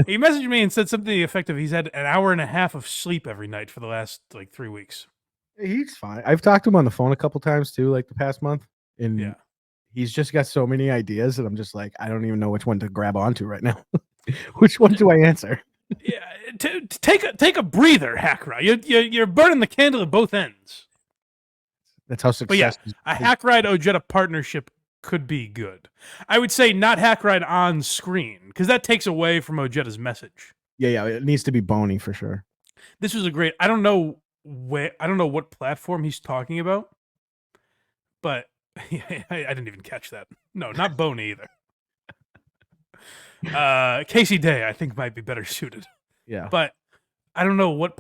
He messaged me and said something to the effect of he's had an hour and a half of sleep every night for the last 3 weeks. He's fine. I've talked to him on the phone a couple times too, like the past month, and Yeah. he's just got so many ideas that I'm just like, I don't even know which one to grab onto right now. Which one do I answer? Yeah, take a breather, Hackride. You're burning the candle at both ends. That's how success. But yeah, a Hackride Ojeda partnership could be good. I would say not Hackride on screen because that takes away from Ojeda's message. Yeah, it needs to be bony for sure. This was a great. I don't know what platform he's talking about, but I didn't even catch that. No, not bony either. Casey Day, I think, might be better suited. Yeah, but I don't know what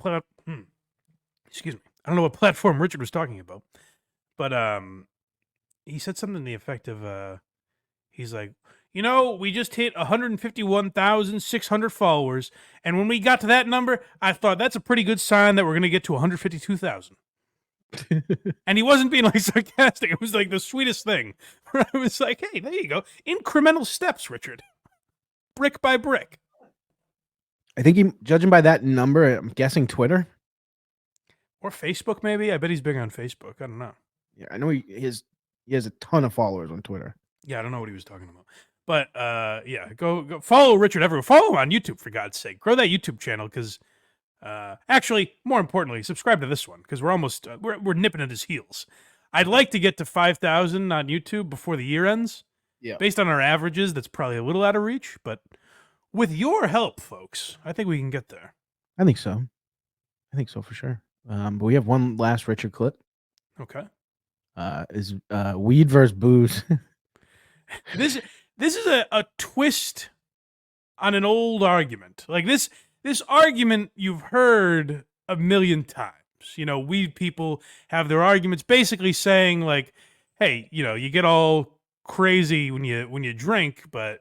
excuse me. I don't know what platform Richard was talking about, but he said something to the effect of he's like, we just hit 151,600 followers, and when we got to that number, I thought that's a pretty good sign that we're gonna get to 152,000. And he wasn't being sarcastic. It was the sweetest thing. Where I was like, hey, there you go, incremental steps, Richard, brick by brick. I think judging by that number, I'm guessing Twitter or Facebook. Maybe I bet he's big on Facebook. I don't know. Yeah, I know he has a ton of followers on Twitter. Yeah, I don't know what he was talking about. But yeah, go follow Richard everywhere. Follow him on YouTube, for God's sake. Grow that YouTube channel because actually, more importantly, subscribe to this one because we're almost we're nipping at his heels. I'd like to get to 5,000 on YouTube before the year ends. Yeah. Based on our averages, that's probably a little out of reach, but with your help, folks, I think we can get there. I think so. For sure. But we have one last Richard clip. Okay. Is weed versus booze. This is a twist on an old argument. This argument you've heard a million times. Weed people have their arguments basically saying hey, you get all crazy when you drink, but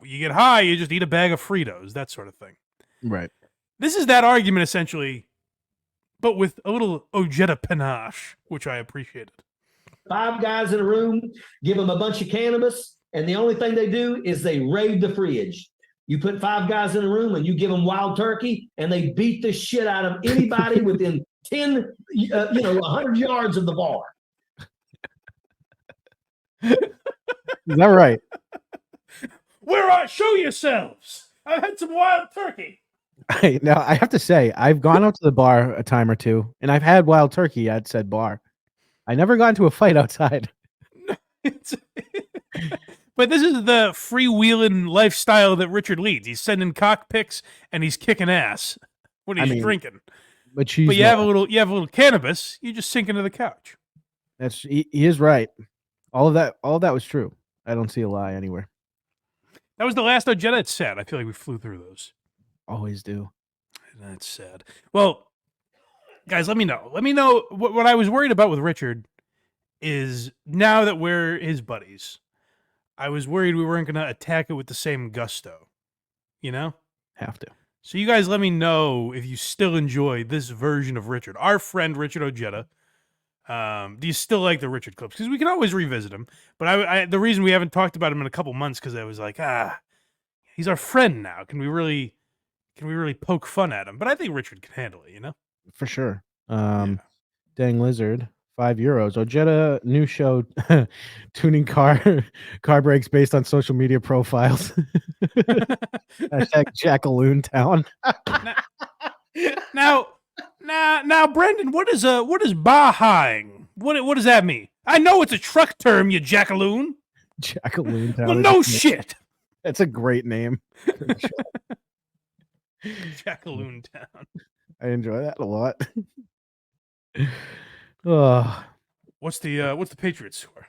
you get high, you just eat a bag of Fritos, that sort of thing. Right. This is that argument essentially, but with a little Ojeda panache, which I appreciated. 5 guys in a room, give them a bunch of cannabis, and the only thing they do is they raid the fridge. You put 5 guys in a room and you give them wild turkey, and they beat the shit out of anybody within 100 yards of the bar. Is that right? Show yourselves. I've had some wild turkey. Now, I have to say, I've gone out to the bar a time or two, and I've had wild turkey at said bar. I never got into a fight outside. But this is the freewheeling lifestyle that Richard leads. He's sending cock pics and he's kicking ass when he's drinking. But you have a little cannabis, you just sink into the couch. He is right. All of that was true. I don't see a lie anywhere. That was the last Ojeda. It's sad. I feel like we flew through those. Always do. That's sad. Well, guys, let me know. Let me know what I was worried about with Richard is now that we're his buddies, I was worried we weren't going to attack it with the same gusto. Have to. So you guys let me know if you still enjoy this version of Richard, our friend Richard Ojeda. Do you still like the Richard clips? Because we can always revisit him. But the reason we haven't talked about him in a couple months because I was like, he's our friend now. Can we really poke fun at him? But I think Richard can handle it, For sure. Dang Lizard, €5. Ojeda new show, tuning car brakes based on social media profiles. Hashtag Jackaloon Town. Now, Brendan, what is Bahaing? What does that mean? I know it's a truck term, you jackaloon. Jackaloon Town. Well, no shit. That's a great name. Jackaloon Town. I enjoy that a lot. What's the Patriots score?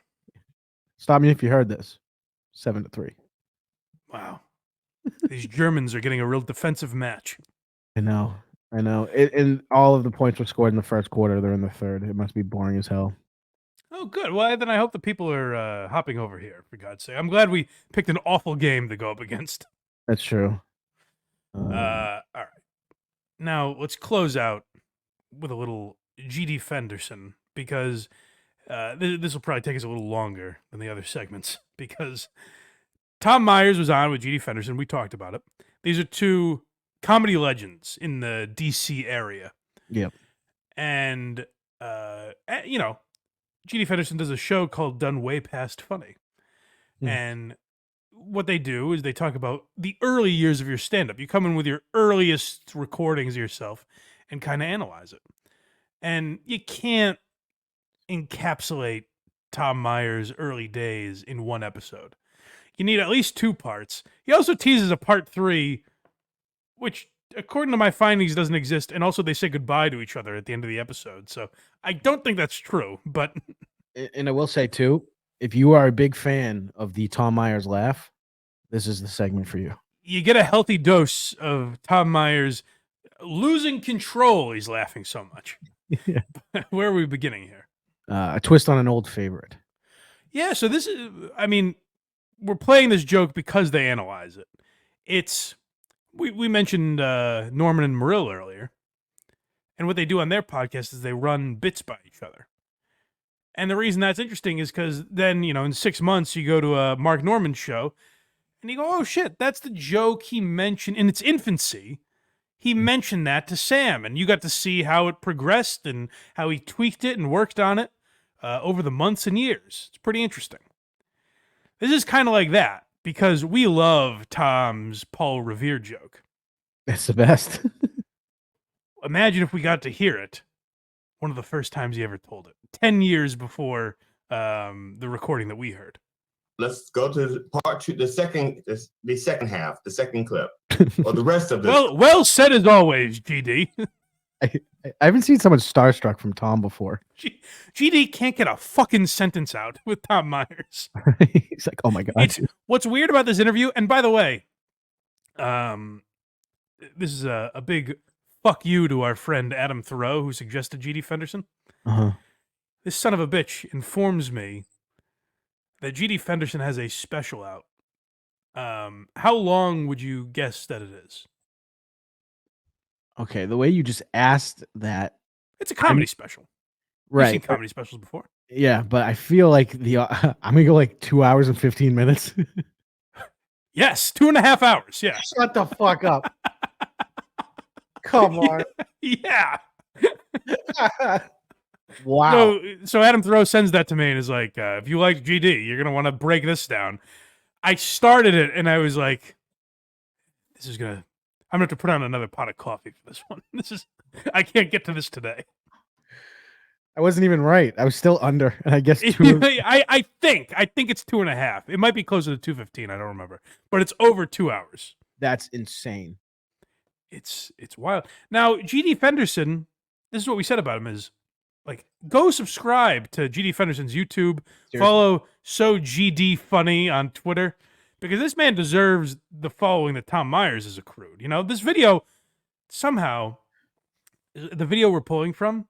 Stop me if you heard this. 7-3. Wow. These Germans are getting a real defensive match. I know. And all of the points were scored in the first quarter. They're in the third. It must be boring as hell. Oh, good. Well, then I hope the people are hopping over here, for God's sake. I'm glad we picked an awful game to go up against. That's true. All right. Now, let's close out with a little GD Fenderson, because this will probably take us a little longer than the other segments, because Tom Myers was on with GD Fenderson. We talked about it. These are two comedy legends in the DC area. Yep. And, you know, GD Fenderson does a show called Done Way Past Funny. And what they do is they talk about the early years of your stand-up. You come in with your earliest recordings of yourself and kind of analyze it. And you can't encapsulate Tom Myers' early days in one episode. You need at least 2 parts. He also teases a part 3, which, according to my findings, doesn't exist. And also they say goodbye to each other at the end of the episode. So I don't think that's true, but... And I will say, too, if you are a big fan of the Tom Myers laugh, this is the segment for you. You get a healthy dose of Tom Myers losing control. He's laughing so much. Yeah. Where are we beginning here? A twist on an old favorite. Yeah, so this is, I mean, we're playing this joke because they analyze it. It's, we mentioned Norman and Marill earlier. And what they do on their podcast is they run bits by each other. And the reason that's interesting is because then, you know, in 6 months, you go to a Mark Norman show and you go, oh shit, that's the joke he mentioned in its infancy. He mentioned that to Sam, and you got to see how it progressed and how he tweaked it and worked on it over the months and years. It's pretty interesting. This is kind of like that because we love Tom's Paul Revere joke. That's the best. Imagine if we got to hear it one of the first times he ever told it, 10 years before the recording that we heard. Let's go to part 2, the second half, the second clip, or the rest of this. Well said as always, GD. I haven't seen someone starstruck from Tom before. GD can't get a fucking sentence out with Tom Myers. He's like, oh my God. What's weird about this interview, and by the way, this is a big fuck you to our friend Adam Thoreau, who suggested GD Fenderson. Uh-huh. This son of a bitch informs me that GD Fenderson has a special out. How long would you guess that it is? Okay, the way you just asked that. It's a comedy special. Right. You've seen comedy specials before. Yeah, but I feel like I'm going to go like 2 hours and 15 minutes. Yes, 2.5 hours. Yeah. Shut the fuck up. Come on. Yeah. Wow. So Adam Thoreau sends that to me and is like, if you like GD, you're going to want to break this down. I started it and I was like, I'm going to have to put on another pot of coffee for this one. I can't get to this today. I wasn't even right. I was still under. And I guess I think it's 2.5. It might be closer to 2:15. I don't remember, but it's over 2 hours. That's insane. It's wild. Now, GD Fenderson, this is what we said about him is, like, go subscribe to GD Fenderson's YouTube. Seriously. Follow So GD Funny on Twitter, because this man deserves the following that Tom Myers has accrued. You know, this video, somehow, the video we're pulling from,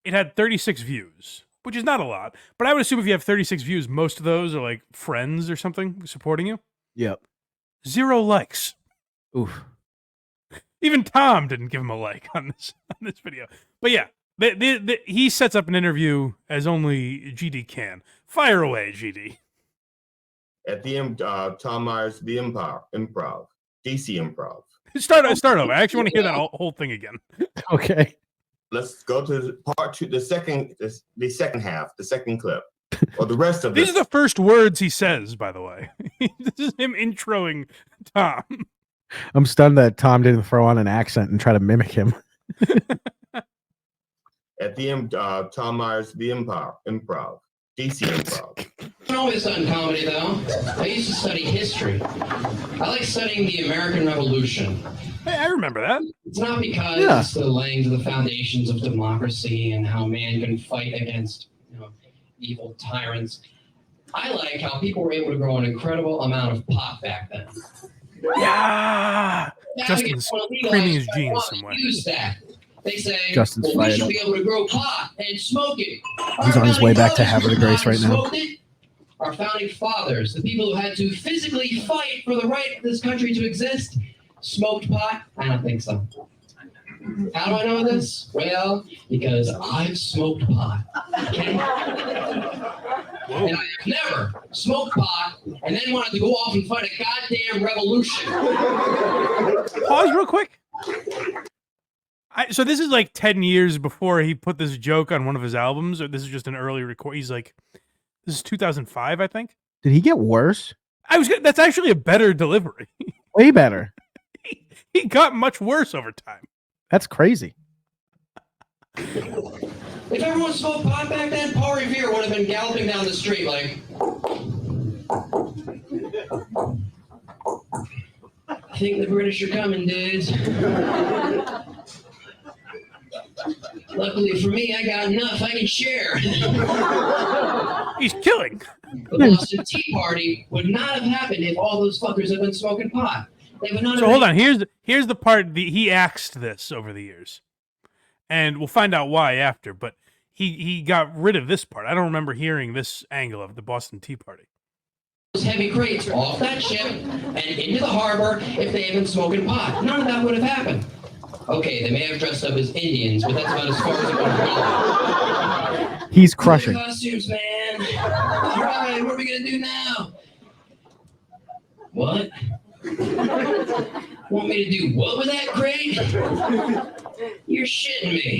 it had 36 views, which is not a lot. But I would assume if you have 36 views, most of those are like friends or something supporting you. Yep. 0 likes. Oof. Even Tom didn't give him a like on this video. But yeah, he sets up an interview as only GD can. Fire away, GD. At the end, Tom Myers, the improv, DC improv. Start over. I actually want to hear that whole thing again. Okay. Let's go to part 2, the second half, the second clip, or the rest of These this. are the first words he says, by the way. This is him introing Tom. I'm stunned that Tom didn't throw on an accent and try to mimic him. At the end, Tom Myers, the improv, DC improv. I've always done comedy, though. I used to study history. I like studying the American Revolution. Hey, I remember that. It's not because it's the laying of the foundations of democracy and how man can fight against, evil tyrants. I like how people were able to grow an incredible amount of pot back then. Yeah. Justin's creaming his jeans somewhere. Use that. They say, Justin's we should be able to grow pot and smoke it. He's on his way back to Havre de Grace right now. Our founding fathers, the people who had to physically fight for the right of this country to exist, smoked pot? I don't think so. How do I know this? Well, because I've smoked pot. Okay? Whoa. And I have never smoked pot and then wanted to go off and fight a goddamn revolution. Pause real quick. So this is like 10 years before he put this joke on one of his albums, or this is just an early record. He's like, this is 2005, I think. Did he get worse? That's actually a better delivery. Way better. He got much worse over time. That's crazy. If everyone smoked pot back then, Paul Revere would have been galloping down the street like, I think the British are coming, dudes. Luckily for me, I got enough I can share. He's killing. The Boston Tea Party would not have happened if all those fuckers had been smoking pot. They would not So have hold on. Here's the part he axed this over the years, and we'll find out why after. But he got rid of this part. I don't remember hearing this angle of the Boston Tea Party. those heavy crates off that ship and into the harbor if they had been smoking pot. None of that would have happened. Okay, they may have dressed up as Indians, but that's about as far as it would have gone. He's crushing. Costumes, man. All right, what are we gonna do now? What? Want me to do what with that crate? You're shitting me.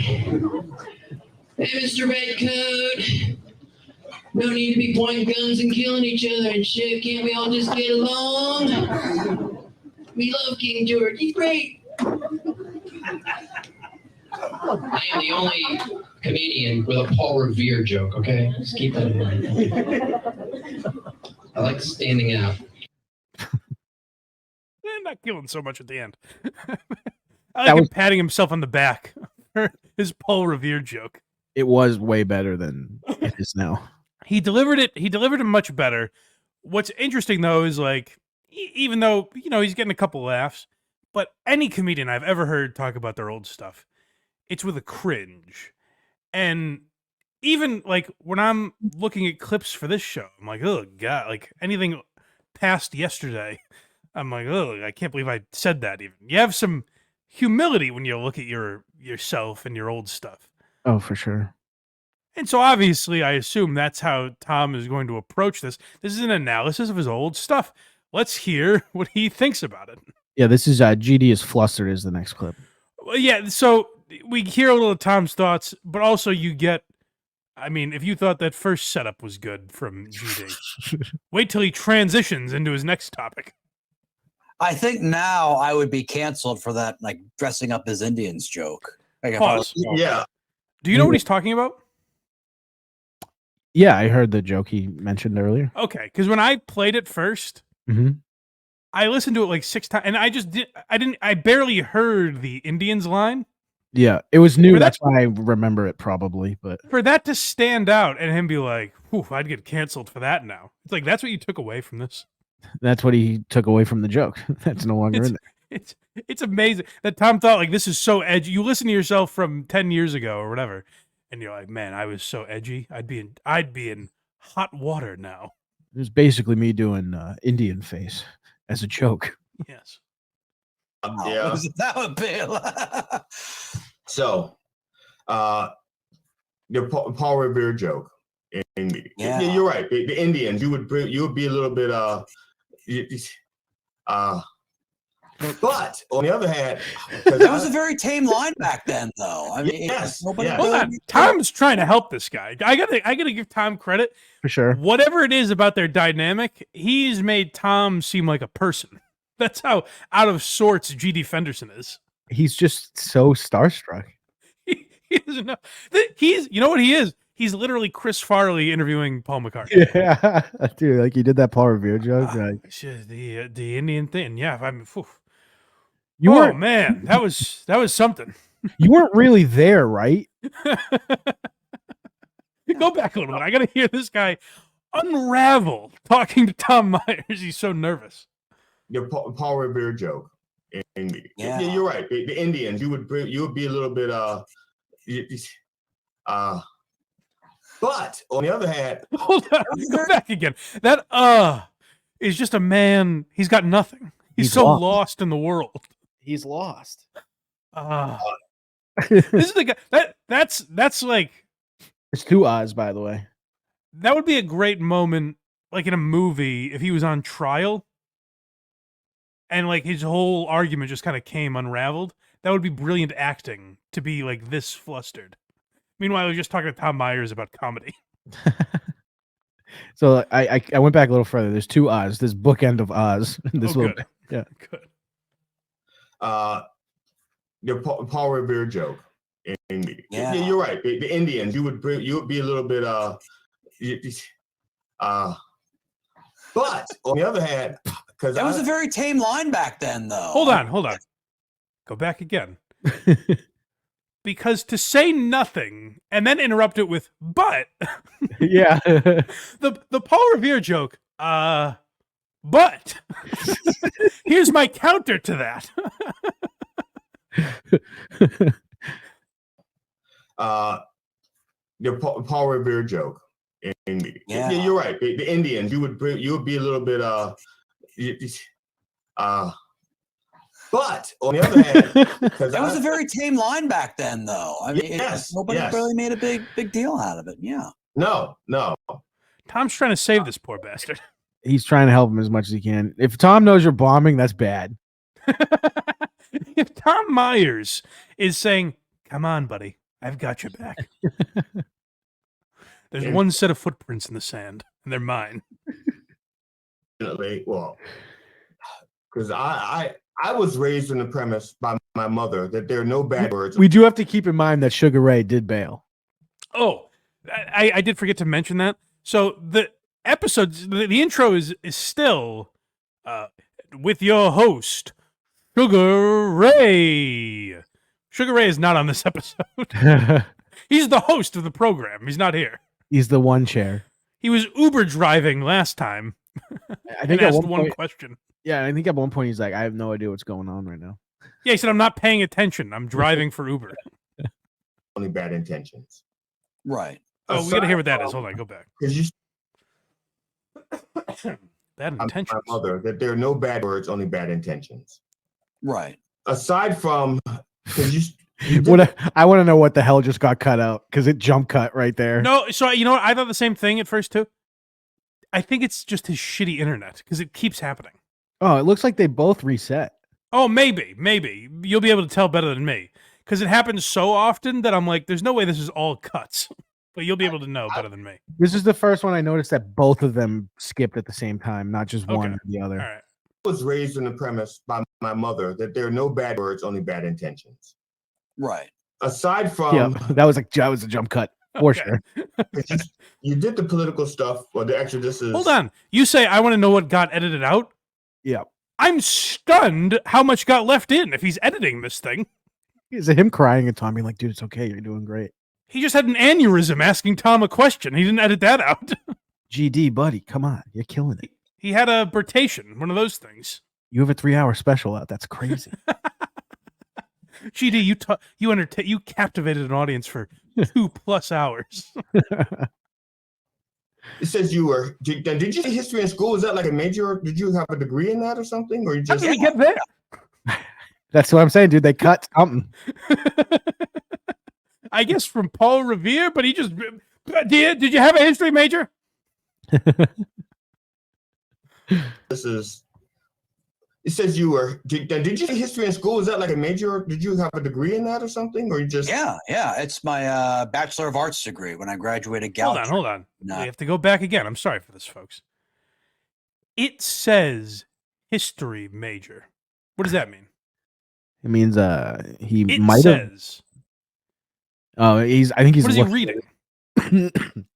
Hey, Mr. Redcoat. No need to be pointing guns and killing each other and shit. Can't we all just get along? We love King George. He's great. I am the only comedian with a Paul Revere joke, okay? Just keep that in mind. I like standing out. Not killing so much at the end. I like him patting himself on the back for his Paul Revere joke. It was way better than it is now. He delivered it much better. What's interesting though is like, even though, you know, he's getting a couple laughs, but any comedian I've ever heard talk about their old stuff, it's with a cringe. And even like when I'm looking at clips for this show, I'm like, oh God, like anything past yesterday, I'm like, oh, I can't believe I said that even. You have some humility when you look at yourself and your old stuff. Oh, for sure. And so obviously I assume that's how Tom is going to approach this. This is an analysis of his old stuff. Let's hear what he thinks about it. Yeah, this is GD is flustered is the next clip. Well, yeah, so we hear a little of Tom's thoughts, but also you get, I mean, if you thought that first setup was good from GD, wait till he transitions into his next topic. I think now I would be canceled for that, like dressing up as Indians joke. Like Pause. Yeah. Do you know what he's talking about? Yeah, I heard the joke he mentioned earlier. Okay, because when I played it first, I listened to it like 6 times, and I barely heard the Indians line. Yeah, it was new. That's why I remember it probably. But for that to stand out and him be like, "Whew, I'd get canceled for that now." It's like that's what you took away from this. That's what he took away from the joke. That's no longer in there. It's amazing that Tom thought like this is so edgy. You listen to yourself from 10 years ago or whatever, and you're like, man, I was so edgy. I'd be in hot water now. It was basically me doing Indian face as a joke. Yes. Yeah. That would be. So, the Paul Revere joke. Yeah, you're right. The Indians, you would be a little bit but on the other hand, that was a very tame line back then, though. I mean, yes. Hold on. Tom's trying to help this guy. I gotta give Tom credit for sure. Whatever it is about their dynamic, he's made Tom seem like a person. That's how out of sorts GD Fenderson is. He's just so starstruck. He doesn't know. You know what he is? He's literally Chris Farley interviewing Paul McCartney. Yeah, dude, like you did that Paul Revere joke. The Indian thing. Yeah, I mean, man, that was something. You weren't really there, right? Go back a little bit. I got to hear this guy unravel talking to Tom Myers. He's so nervous. The Paul Revere joke. Yeah, you're right. The Indians, you would be a little bit but on the other hand, hold on, go back again. That is just a man. He's got nothing. He's so lost in the world. He's lost. This is the guy. That's like. There's 2 Oz, by the way. That would be a great moment, like in a movie, if he was on trial and like his whole argument just kind of came unraveled. That would be brilliant acting to be like this flustered. Meanwhile, we're just talking to Tom Myers about comedy. So I went back a little further. There's two Oz. This bookend of Oz. This little Good. yeah. Good. The Paul Revere joke. Yeah. You're right. The Indians, you would be a little bit but on the other hand, because That was a very tame line back then, though. Hold on. Go back again. Because to say nothing and then interrupt it with "but," Yeah. the Paul Revere joke, but here's my counter to that. The Paul Revere joke. Yeah. You're right. The Indians, you would be a little bit but on the other hand, because That was a very tame line back then, though. I mean, nobody yes. really made a big deal out of it. Yeah. No. Tom's trying to save this poor bastard. He's trying to help him as much as he can. If Tom knows you're bombing, that's bad. If Tom Myers is saying, "Come on, buddy, I've got your back." There's one set of footprints in the sand, and they're mine. Well, because I was raised on the premise by my mother that there are no bad words. We do have to keep in mind that Sugar Ray did bail. Oh, I did forget to mention that. So the episodes, the intro is still with your host, Sugar Ray. Sugar Ray is not on this episode. He's the host of the program. He's not here. He's the one chair. He was Uber driving last time. I think and at asked one point, question. yeah, I think at one point he's like, I have no idea what's going on right now. Yeah, he said, "I'm not paying attention. I'm driving for Uber." Only bad intentions. Right. Oh, we got to hear what that is. Hold on, go back. Because you Bad my intentions. mother that there are no bad words, only bad intentions. Right. Aside from because you I want to know what the hell just got cut out because it jump cut right there. No, so you know what? I thought the same thing at first too. I think it's just his shitty internet because it keeps happening. Oh, it looks like they both reset. Oh, maybe you'll be able to tell better than me because it happens so often that I'm like, there's no way this is all cuts. But you'll be able to know better than me. This is the first one I noticed that both of them skipped at the same time, not just one or the other. All right. I was raised on the premise by my mother that there are no bad words, only bad intentions. Right. Aside from Yeah, that was a jump cut for sure. you did the political stuff, or the actually this is. Hold on. You say I want to know what got edited out? Yeah. I'm stunned how much got left in if he's editing this thing. Is it him crying and Tom being like, dude, it's okay. You're doing great. He just had an aneurysm asking Tom a question. He didn't edit that out. GD, buddy, come on. You're killing it. He had a birtation, one of those things. You have a 3-hour special out. That's crazy. GD, you captivated an audience for 2+ hours. It says you were. Did you say history in school? Was that like a major? Did you have a degree in that or something? Or you How just did he get there? That's what I'm saying, dude. They cut something. I guess from Paul Revere, but he just did you have a history major? This is. It says you were. Did you say history in school? Was that like a major? Did you have a degree in that or something? Or you just? Yeah. It's my Bachelor of Arts degree when I graduated. Hold on. No. We have to go back again. I'm sorry for this, folks. It says history major. What does that mean? It means he It might have. says. Oh, I think he's. What is he reading?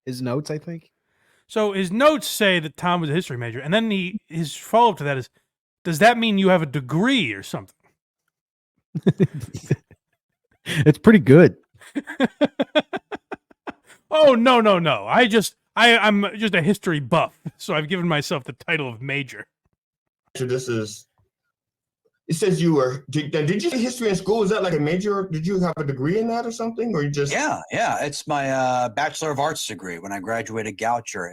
His notes, I think. So his notes say that Tom was a history major, and then his follow up to that is, does that mean you have a degree or something? It's pretty good. Oh no! I'm just a history buff, so I've given myself the title of major. So this is. It says you were. Did you say history in school? Was that like a major? Did you have a degree in that or something? Or you just? Yeah. It's my Bachelor of Arts degree when I graduated Goucher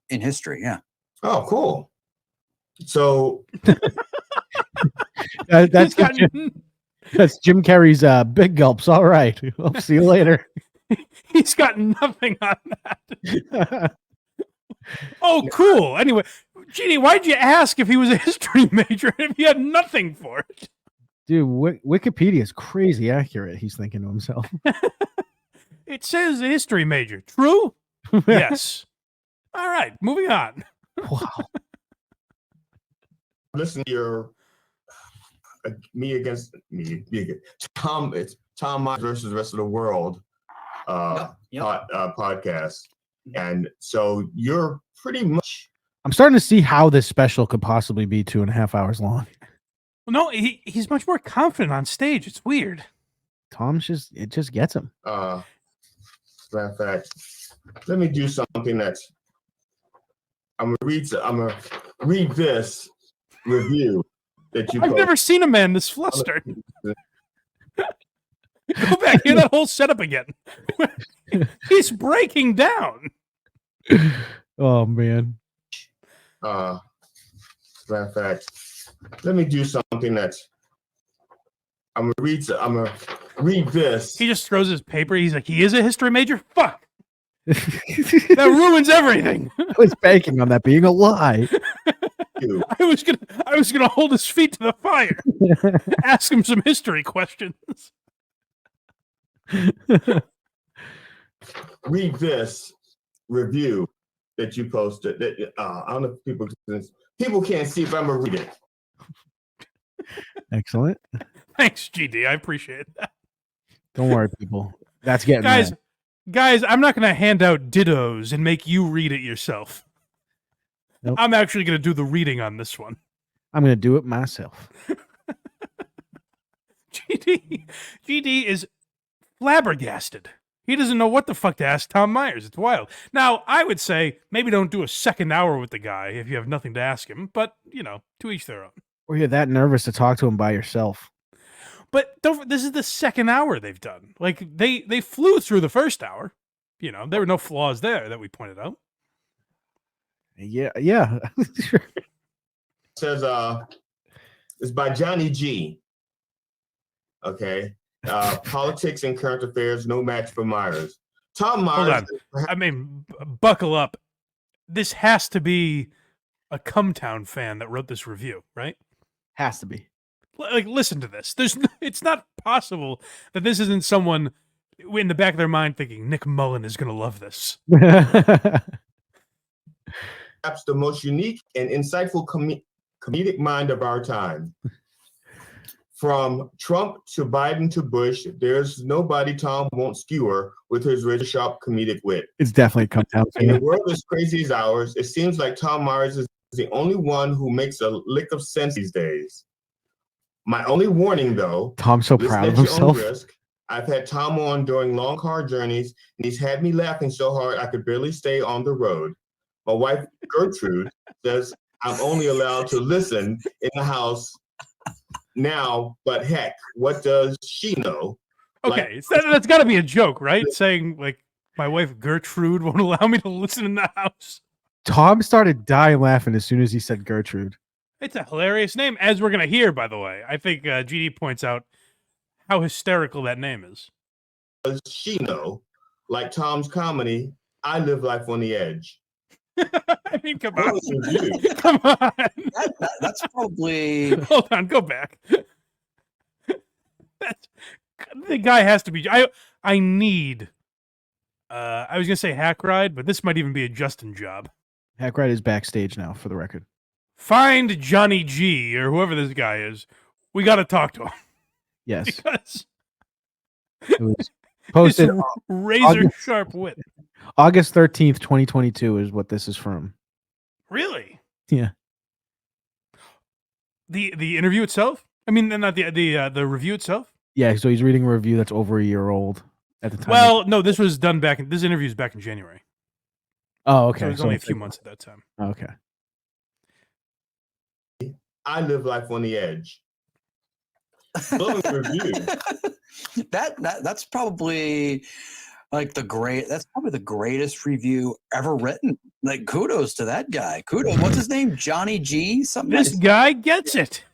in history. Yeah. Oh, cool. So That's Jim Carrey's big gulps. All right. I'll see you later. He's got nothing on that. Oh, cool. Anyway, GD, why'd you ask if he was a history major if he had nothing for it? Dude, Wikipedia is crazy accurate. He's thinking to himself. It says a history major. True? Yes. All right, moving on. Wow. Listen to your me against me. Tom, it's Tom Myers versus the rest of the world podcast. And so you're pretty much. I'm starting to see how this special could possibly be 2.5 hours long. Well, no, he's much more confident on stage. It's weird. It just gets him. Matter of fact, let me do something that's. I'm gonna read this review that you. I've never seen a man this flustered. Go back, hear that whole setup again. He's breaking down. Oh man. Matter of fact, let me do something that's. I'm gonna read this. He just throws his paper. He's like, he is a history major? Fuck. That ruins everything. I was banking on that being a lie. I was gonna hold his feet to the fire. Ask him some history questions. Read this review that you posted. That I don't know if people can't see, but I'm gonna read it. Excellent. Thanks, GD. I appreciate that. Don't worry, people. That's getting guys. I'm not gonna hand out dittos and make you read it yourself. Nope. I'm actually gonna do the reading on this one. I'm gonna do it myself. GD is flabbergasted. He doesn't know what the fuck to ask Tom Myers. It's wild. Now, I would say maybe don't do a second hour with the guy if you have nothing to ask him, but, to each their own. Or you're that nervous to talk to him by yourself. But this is the second hour they've done. Like, they flew through the first hour. There were no flaws there that we pointed out. Yeah. Sure. It says, it's by Johnny G. Okay. Politics and current affairs, no match for Myers. Tom Myers. Hold on. Buckle up. This has to be a Cumtown fan that wrote this review, right? Has to be. Like, listen to this. It's not possible that this isn't someone in the back of their mind thinking Nick Mullen is going to love this. Perhaps the most unique and insightful comedic mind of our time. From Trump to Biden to Bush, there's nobody Tom won't skewer with his razor sharp comedic wit. It's definitely come down. In a world as crazy as ours, it seems like Tom Myers is the only one who makes a lick of sense these days. My only warning, though, Tom's so proud of himself. Risk. I've had Tom on during long car journeys, and he's had me laughing so hard I could barely stay on the road. My wife, Gertrude, says I'm only allowed to listen in the house now, but heck, what does she know? Okay, that's got to be a joke, right? Saying, like, my wife Gertrude won't allow me to listen in the house. Tom started dying laughing as soon as he said Gertrude. It's a hilarious name, as we're going to hear, by the way. I think GD points out how hysterical that name is. Does she know? Like Tom's comedy, I live life on the edge. I mean, come on. Come on. That's probably... Hold on, go back. The guy has to be... I need... I was going to say Hack Ride, but this might even be a Justin job. Hack Ride is backstage now, for the record. Find Johnny G, or whoever this guy is. We got to talk to him. Yes. Because... It was posted... razor-sharp wit. August 13th, 2022 is what this is from. Really? Yeah. The interview itself? I mean, not the review itself? Yeah, so he's reading a review that's over a year old at the time. Well, no, this was done this interview's back in January. Oh, okay. So it was only a few months at that time. Okay. I live life on the edge. Review. That's probably that's probably the greatest review ever written. Like, kudos to that guy. Kudos. What's his name? Johnny G? Something. This guy gets it.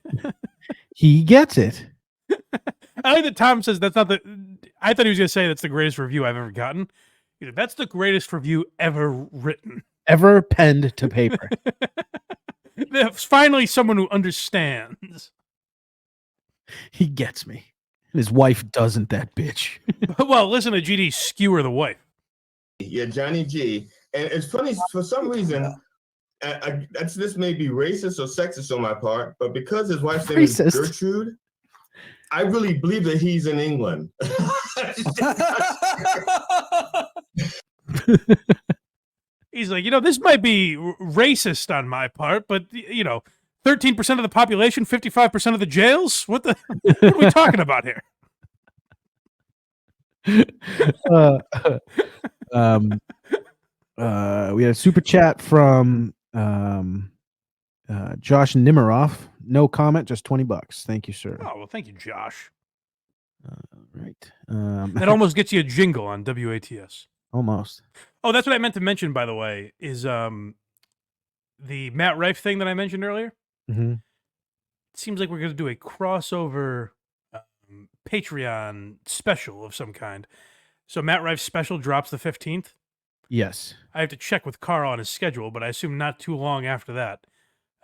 He gets it. I like that Tom says that's not the... I thought he was going to say that's the greatest review I've ever gotten. He's like, that's the greatest review ever written. Ever penned to paper. There's finally someone who understands. He gets me. His wife doesn't, that bitch. Well, listen to GD skewer the wife. Yeah, Johnny G. And it's funny, for some reason, this may be racist or sexist on my part, but because his wife's name is Gertrude, I really believe that he's in England. He's like, this might be racist on my part, but, 13% of the population, 55% of the jails? What are we talking about here? We had a super chat from Josh Nimiroff. No comment, just $20. Thank you, sir. Oh, well, thank you, Josh. Right. That almost gets you a jingle on WATS. Almost. Oh, that's what I meant to mention, by the way, is the Matt Rife thing that I mentioned earlier. Mm-hmm. It seems like we're going to do a crossover Patreon special of some kind. So Matt Rife's special drops the 15th. Yes. I have to check with Carl on his schedule, but I assume not too long after that.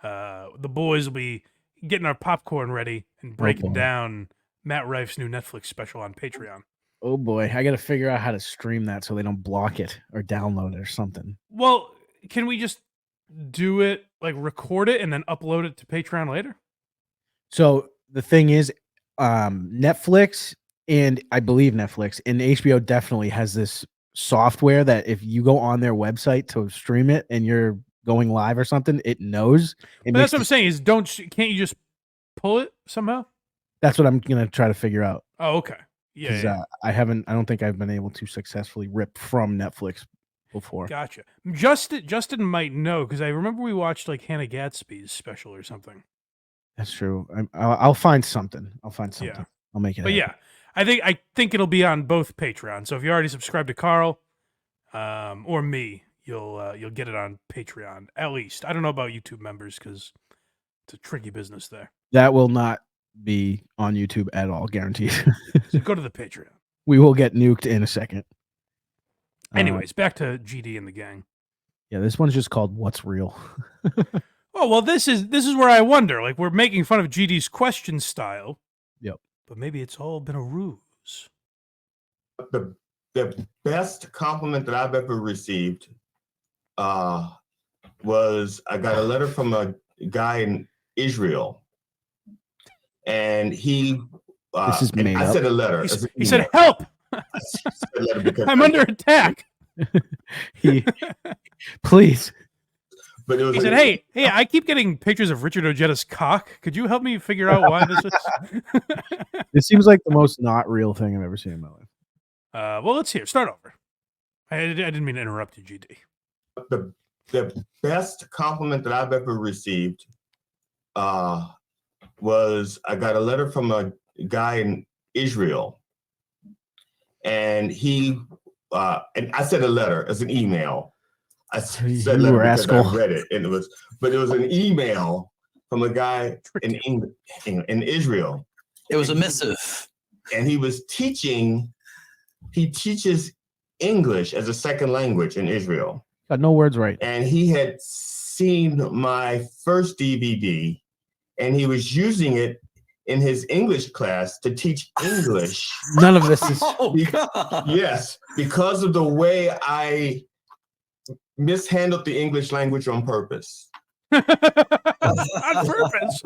The boys will be getting our popcorn ready and breaking down Matt Rife's new Netflix special on Patreon. Oh boy, I got to figure out how to stream that so they don't block it or download it or something. Well, can we just do it, like record it and then upload it to Patreon later? So the thing is, Netflix and I believe Netflix and HBO definitely has this software that if you go on their website to stream it and you're going live or something, it knows. But that's what I'm saying is can't you just pull it somehow? That's what I'm going to try to figure out. Oh, okay. Yeah. I don't think I've been able to successfully rip from Netflix before. Gotcha. Justin might know because I remember we watched like Hannah Gadsby's special or something. That's true. I'll find something. Yeah. I'll make it. But happen. yeah, I think it'll be on both Patreon. So if you already subscribed to Carl, or me, you'll get it on Patreon at least. I don't know about YouTube members because it's a tricky business there. That will not be on YouTube at all, guaranteed. So go to the Patreon. We will get nuked in a second. Anyways, back to GD and the gang. Yeah, this one's just called "What's Real." Oh well, this is where I wonder. Like we're making fun of GD's question style. Yep. But maybe it's all been a ruse. The best compliment that I've ever received was I got a letter from a guy in Israel, and he. This is made I up. said a letter. He said, "Help! I said a letter because I'm under attack." Please. But it was he said, "Hey, I keep getting pictures of Richard Ojeda's cock. Could you help me figure out why this is?" It seems like the most not real thing I've ever seen in my life. Well, let's hear. Start over. I didn't mean to interrupt you, GD. The best compliment that I've ever received was I got a letter from a guy in Israel, and he and I said a letter as an email. I said letter because I read it, and it was an email from a guy in Israel. It was a missive, and he was teaching. He teaches English as a second language in Israel. Got no words right. And he had seen my first DVD, and he was using it in his English class to teach English. None of this is. Yes, because of the way I mishandled the English language on purpose. On purpose.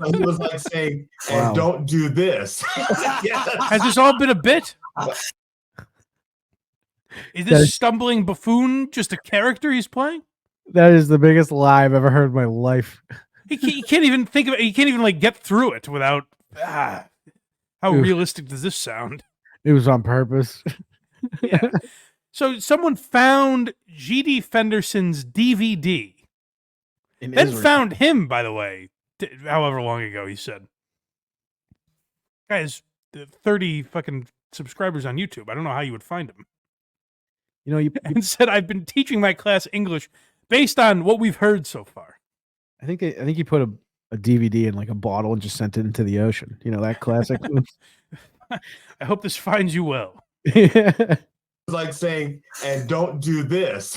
He was like saying, "And don't do this." Yes. Has this all been a bit? Is this stumbling buffoon just a character he's playing? That is the biggest lie I've ever heard in my life. He can't even think of it. He can't even like get through it without. How realistic does this sound? It was on purpose. Yeah. So someone found GD Fenderson's DVD. Then found him, by the way, however long ago he said. Guys, 30 fucking subscribers on YouTube. I don't know how you would find him. You know, and said, "I've been teaching my class English based on what we've heard so far." I think he put a DVD in like a bottle and just sent it into the ocean. You know, that classic. I hope this finds you well. It's like saying, and don't do this.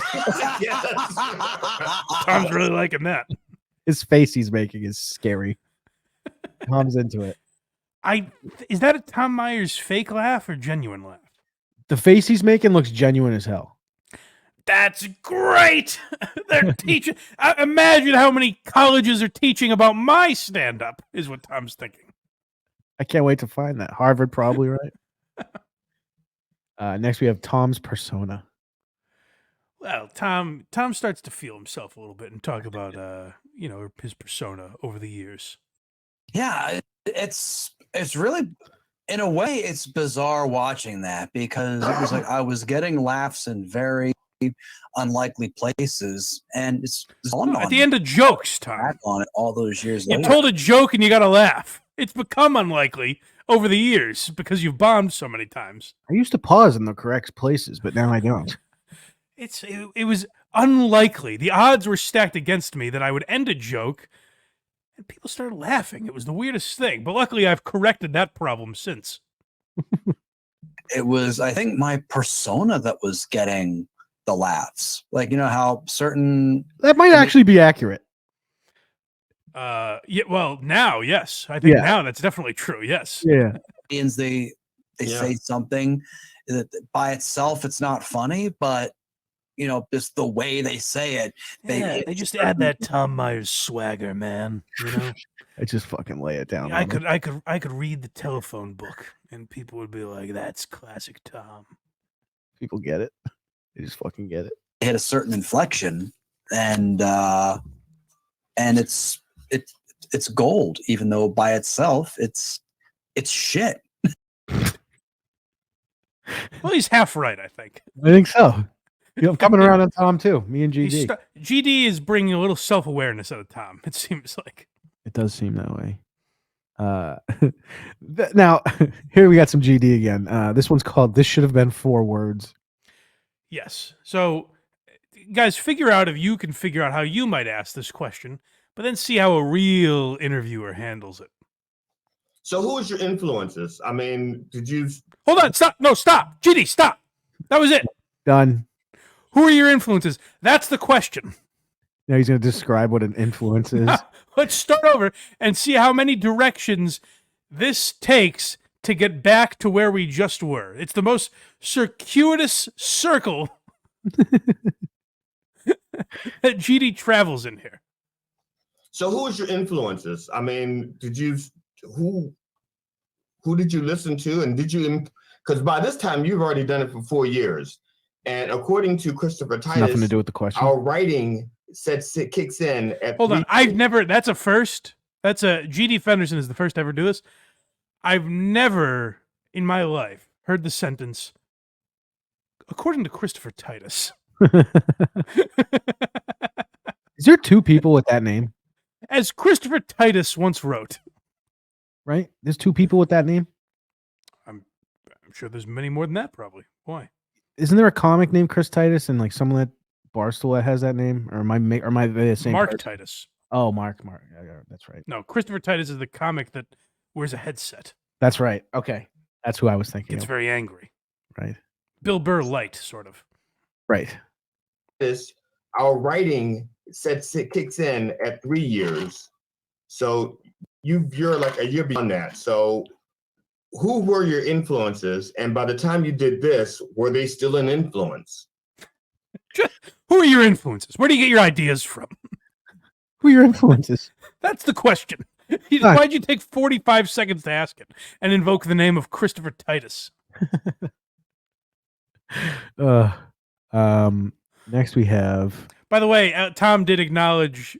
Tom's really liking that. His face he's making is scary. Tom's into it. Is that a Tom Myers fake laugh or genuine laugh? The face he's making looks genuine as hell. That's great. They're teaching. Imagine how many colleges are teaching about my stand-up, is what Tom's thinking. I can't wait to find that. Harvard, probably, right? Next, we have Tom's persona. Well, Tom starts to feel himself a little bit and talk about, his persona over the years. Yeah, it's really, in a way, it's bizarre watching that because it was like I was getting laughs in very unlikely places, and it's at the end of jokes, Tom. Back on it all those years You later. told a joke and you got to laugh. It's become unlikely over the years because you've bombed so many times. I used to pause in the correct places, but now I don't. It was unlikely. The odds were stacked against me that I would end a joke and people started laughing. It was the weirdest thing. But luckily, I've corrected that problem since. It was, I think, my persona that was getting the laughs. Like, you know how certain... That might actually be accurate. Yeah, well, now, yes. I think now that's definitely true, yes. Yeah. They say something that by itself, it's not funny, but, you know, just the way they say it. They just add that Tom Myers swagger, man. You know? I just fucking lay it down. I could read the telephone book and people would be like, that's classic Tom. People get it. They just fucking get it. They hit a certain inflection and it's gold, even though by itself it's shit. Well, he's half right, I think. I think so. I'm coming around on Tom too. Me and GD. GD is bringing a little self-awareness out of Tom. It seems like it does seem that way. Now here we got some GD again. This one's called "This Should Have Been 4 Words." Yes. So, guys, figure out if you can figure out how you might ask this question, but then see how a real interviewer handles it. So, who was your influences? I mean, did you hold on? Stop! No, stop! GD, stop! That was it. Done. Who are your influences? That's the question. Now he's going to describe what an influence is. Now, let's start over and see how many directions this takes to get back to where we just were. It's the most circuitous circle that GD travels in here. So who was your influences? I mean, who did you listen to, and did you, because by this time you've already done it for 4 years. And according to Christopher Titus, nothing to do with the question. Our writing kicks in at Hold on. That's a first. GD Fenderson is the first to ever do this. I've never in my life heard the sentence, according to Christopher Titus. Is there 2 people with that name? As Christopher Titus once wrote. Right? There's 2 people with that name? I'm sure there's many more than that, probably. Why? Isn't there a comic named Chris Titus and like someone that Barstool that has that name? Or am I the same Mark person? Titus. Oh, Mark. Yeah, that's right. No, Christopher Titus is the comic that wears a headset. That's right. Okay. That's who I was thinking. It's very angry. Right. Bill Burr light, sort of. Right. Our writing kicks in at 3 years. So you're like a year beyond that. So who were your influences? And by the time you did this, were they still an influence? Who are your influences? Where do you get your ideas from? Who are your influences? That's the question. Why'd you take 45 seconds to ask it and invoke the name of Christopher Titus? Next we have. By the way, Tom did acknowledge.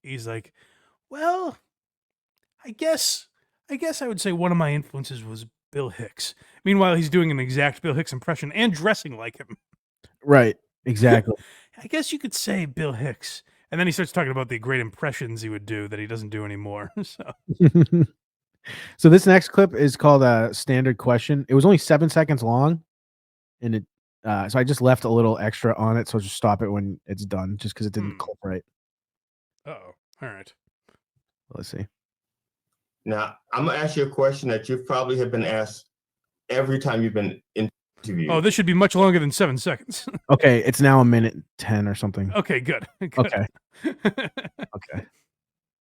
He's like, well, I guess I would say one of my influences was Bill Hicks. Meanwhile, he's doing an exact Bill Hicks impression and dressing like him. Right. Exactly. I guess you could say Bill Hicks. And then he starts talking about the great impressions he would do that he doesn't do anymore. So this next clip is called a standard question. It was only 7 seconds long, and it so I just left a little extra on it. So just stop it when it's done, just because it didn't clip right. Uh-oh. All right. Let's see. Now, I'm gonna ask you a question that you probably have been asked every time you've been interviewed. Oh, this should be much longer than 7 seconds. Okay, it's now 1:10 or something. Okay, good. Good. Okay. Okay.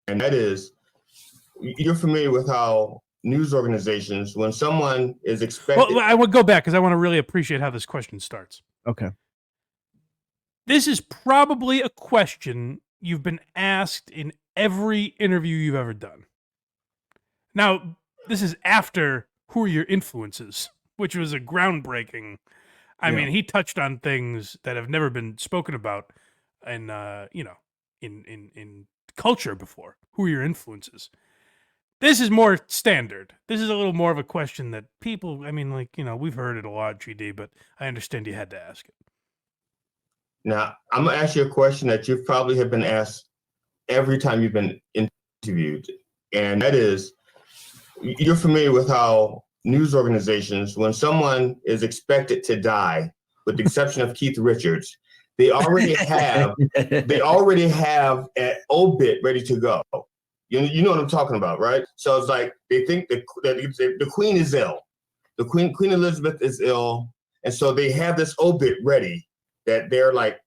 And that is, you're familiar with how news organizations, when someone is expected. Well, I would go back because I want to really appreciate how this question starts. Okay. This is probably a question you've been asked in every interview you've ever done. Now, this is after Who Are Your Influences, which was a groundbreaking. I mean, he touched on things that have never been spoken about in in culture before. Who are your influences? This is more standard. This is a little more of a question that people, I mean, like, we've heard it a lot, GD, but I understand you had to ask it. Now, I'm gonna ask you a question that you probably have been asked every time you've been interviewed, and that is, you're familiar with how news organizations, when someone is expected to die, with the exception of Keith Richards, they already have an obit ready to go. You know what I'm talking about, right? So it's like they think that the Queen is ill, the Queen Elizabeth is ill, and so they have this obit ready that they're like,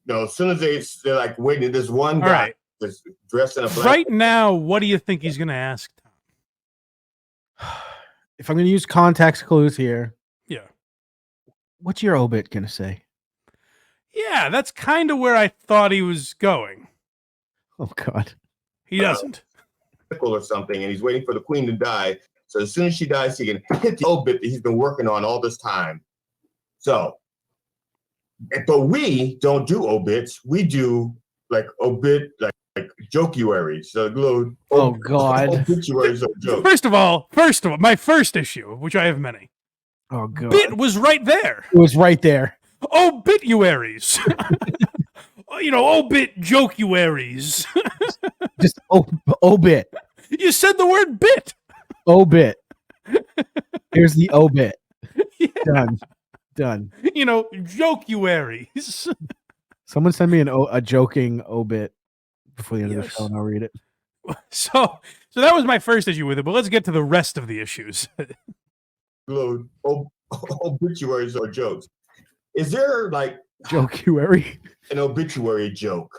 as soon as they're like waiting, this one guy right. that's dressed in a black. Right now, what do you think he's going to ask, Tom? If I'm going to use context clues here, Yeah. What's your obit going to say? Yeah, that's kind of where I thought he was going. Oh, God. He doesn't. Or something, and he's waiting for the Queen to die. So as soon as she dies, he can hit the obit that he's been working on all this time. So, but we don't do obits. We do like obit, like joku-aries. So little God. Obituaries or jokes. First of all, my first issue, which I have many. Oh, God. Bit was right there. It was right there. Obituaries. Obit joku-aries. Just obit. You said the word bit. Obit. Here's the obit. Yeah. Done. Joku-aries. Someone send me a joking obit before the end of the show, and I'll read it. So that was my first issue with it, but let's get to the rest of the issues. Little obituaries or jokes. Is there like joku-ary? An obituary joke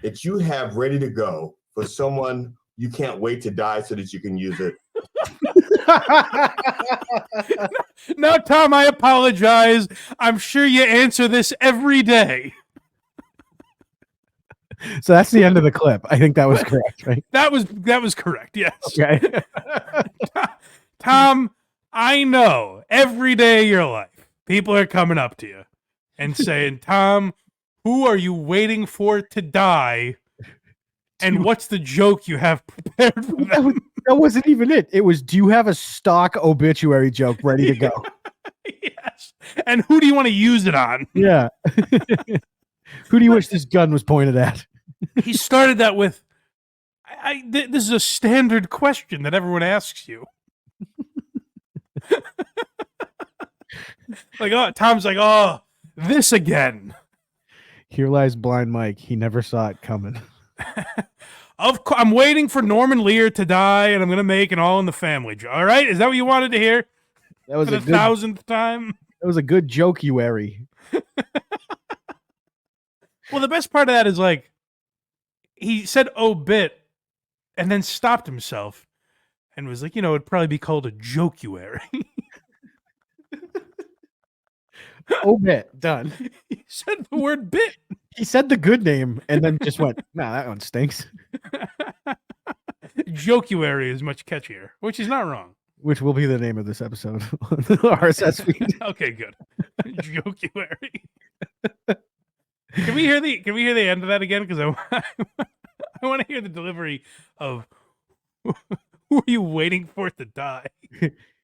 that you have ready to go for someone you can't wait to die so that you can use it? No, Tom, I apologize. I'm sure you answer this every day. So that's the end of the clip. I think that was correct, right? That was correct, yes. Okay. Tom, I know every day of your life, people are coming up to you and saying, Tom, who are you waiting for to die? And what's the joke you have prepared for them? That wasn't even it. It was, do you have a stock obituary joke ready to go? Yes. And who do you want to use it on? Yeah. Who do you wish this gun was pointed at? He started that with, this is a standard question that everyone asks you. Tom's like, oh, this again. Here lies blind Mike. He never saw it coming. I'm waiting for Norman Lear to die, and I'm going to make an All in the Family joke. All right? Is that what you wanted to hear? That was for the 1,000th time? That was a good joke-uary. Well, the best part of that is, like, he said obit and then stopped himself and was like, it'd probably be called a joke-uary. Obit, done. He said the word bit. He said the good name and then just went, nah, that one stinks. Joke-uary is much catchier, which is not wrong. Which will be the name of this episode on the RSS feed. Okay, good. Joke-uary. Can we hear the end of that again? Because I want to hear the delivery of who are you waiting for to die?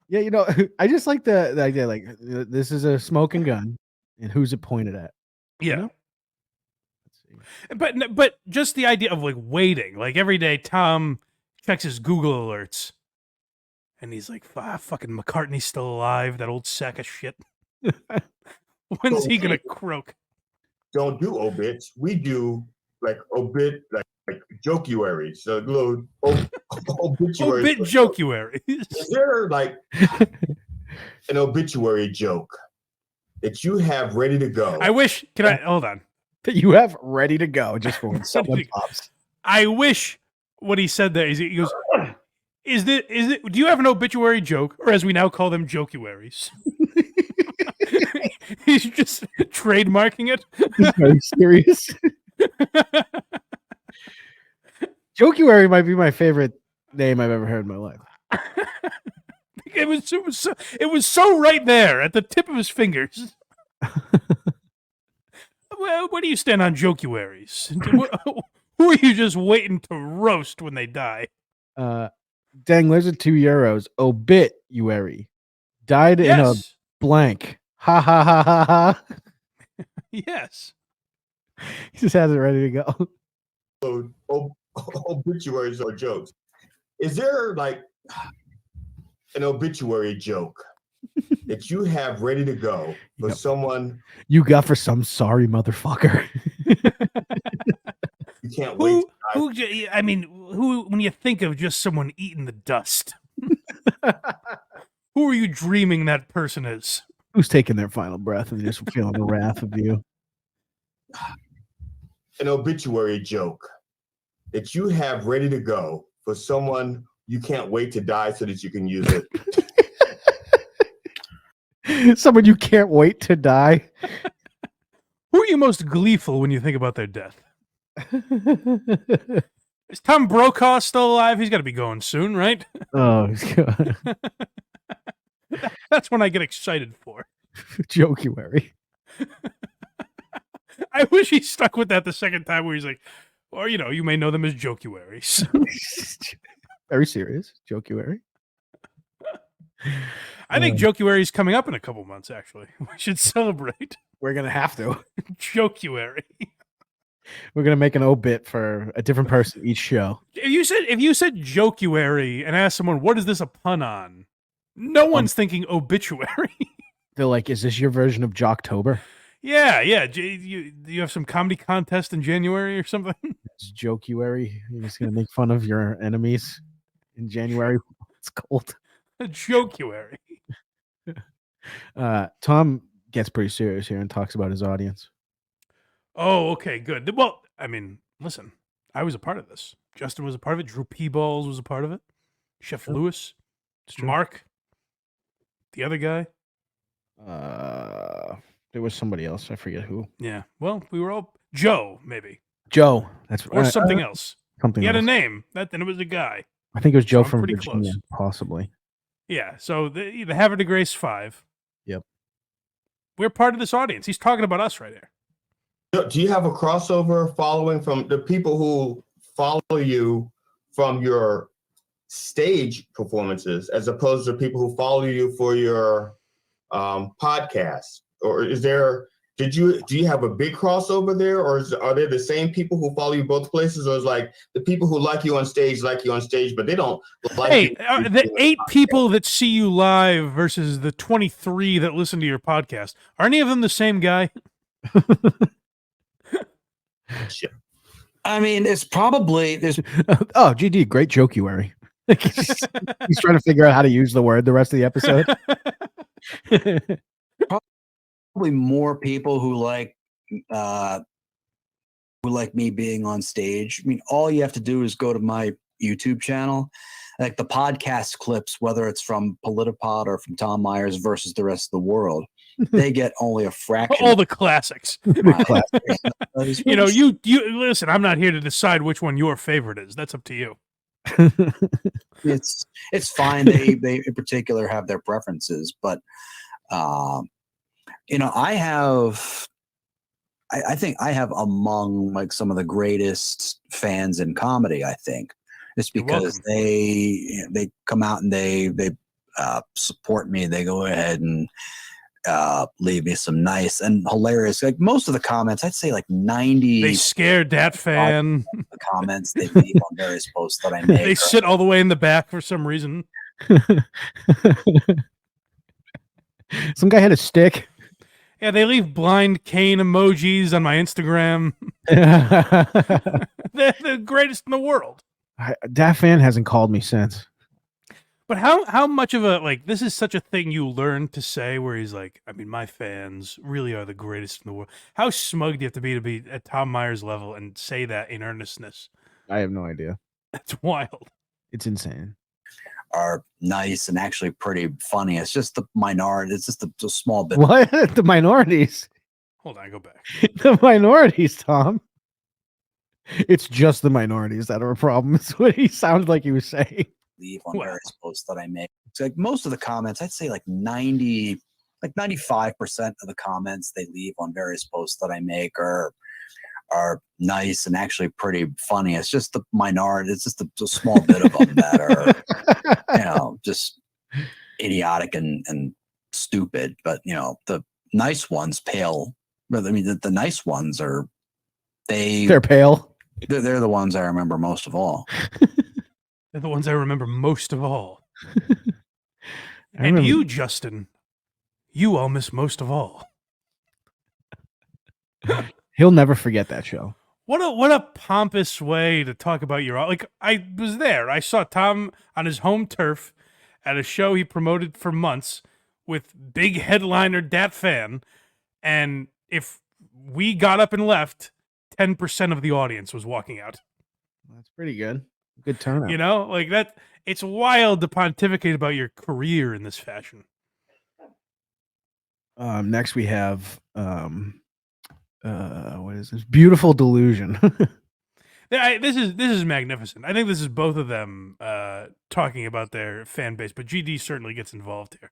Yeah, I just like the idea, like, this is a smoking gun, and who's it pointed at? Yeah. But just the idea of, like, waiting. Like, every day, Tom checks his Google alerts, and he's like, fucking McCartney's still alive, that old sack of shit. When's he going to croak? Don't do obits. We do, like, obit, like joku-aries, so little obituaries. Joku-aries. Is there like an obituary joke that you have ready to go? I wish. Can I hold on? That you have ready to go just for when someone pops. I wish what he said there is he goes, is it do you have an obituary joke, or as we now call them, joku-aries? He's just trademarking it. He's very serious. Joku-ary might be my favorite name I've ever heard in my life. It was so right there at the tip of his fingers. Well, where do you stand on joku-aries? Who are you just waiting to roast when they die? Dang lizard, €2. Obituary. Died in a blank. Ha ha ha ha ha. Yes. He just has it ready to go. Obituaries are jokes. Is there like an obituary joke that you have ready to go for someone you got for some sorry motherfucker? You can't wait. I mean, who? When you think of just someone eating the dust, who are you dreaming that person is? Who's taking their final breath and just feeling the wrath of you? An obituary joke that you have ready to go for someone you can't wait to die so that you can use it. Someone you can't wait to die. Who are you most gleeful when you think about their death? Is Tom Brokaw still alive? He's got to be going soon, right? Oh, God. That's when I get excited for. Joku-ary. I wish he stuck with that the second time where he's like, or, you may know them as joku-aries. Very serious. Joku-ary. I think joku-aries coming up in a couple months, actually. We should celebrate. We're going to have to. Joku-ary. We're going to make an obit for a different person each show. If you said joku-ary and asked someone, what is this a pun on? No one's thinking obituary. They're like, is this your version of Jocktober? Yeah. Do you have some comedy contest in January or something? It's joku-ary. You're just going to make fun of your enemies in January. It's cold. A joku-ary. Tom gets pretty serious here and talks about his audience. Oh, okay, good. Well, I mean, listen, I was a part of this. Justin was a part of it. Drew P-Balls was a part of it. Chef Lewis. Mark. The other guy. There was somebody else. I forget who. Yeah. Well, we were all Joe, maybe. Joe. That's or something else. Something. He had else. a name. Then it was a guy. I think it was Joe from pretty Virginia, close. possibly. Yeah. So the Havre de Grace 5. Yep. We're part of this audience. He's talking about us right here. Do you have a crossover following from the people who follow you from your stage performances as opposed to people who follow you for your podcast? Or do you have a big crossover there, or are they the same people who follow you both places, or is like the people who like you on stage, but they don't like you? The 8 people that see you live versus the 23 that listen to your podcast, are any of them the same guy? I mean, it's probably there's. Oh, GD, great joku-ary. He's trying to figure out how to use the word the rest of the episode. Probably more people who like me being on stage. I mean, all you have to do is go to my YouTube channel, like the podcast clips, whether it's from Politipod or from Tom Myers versus the rest of the world. They get only a fraction. All the classics. You listen. I'm not here to decide which one your favorite is. That's up to you. It's fine. They in particular have their preferences, but I think I have among like some of the greatest fans in comedy. I think it's because they come out and they support me. They go ahead and leave me some nice and hilarious, like most of the comments, I'd say like 90. They scared that fan. The comments they leave on various posts that I make. They sit all the way in the back for some reason. Some guy had a stick. Yeah, they leave blind Kane emojis on my Instagram. They're the greatest in the world. That fan hasn't called me since. But how much of a, like, this is such a thing you learn to say where he's like, I mean, my fans really are the greatest in the world. How smug do you have to be at Tom Myers' level and say that in earnestness? I have no idea. That's wild. It's insane. Are nice and actually pretty funny. It's just the minority. It's just a small bit. What? The minorities. Hold on, go back. The minorities, Tom. It's just the minorities that are a problem. Is what he sounded like he was saying. Leave on various posts that I make. It's like most of the comments, I'd say like 95% of the comments they leave on various posts that I make are nice and actually pretty funny. It's just the minority. It's just a small bit of them that are, just idiotic and stupid. But the nice ones pale. I mean, the nice ones are they're pale. They're the ones I remember most of all. They're the ones I remember most of all. And you, Justin, you I'll miss most of all. He'll never forget that show. What a pompous way to talk about your, like, I was there. I saw Tom on his home turf at a show he promoted for months with big headliner Dat Fan, and if we got up and left, 10% of the audience was walking out. That's pretty good. Good turnout. Like that. It's wild to pontificate about your career in this fashion. Next we have what is this? Beautiful Delusion. This is magnificent. I think this is both of them talking about their fan base, but GD certainly gets involved here.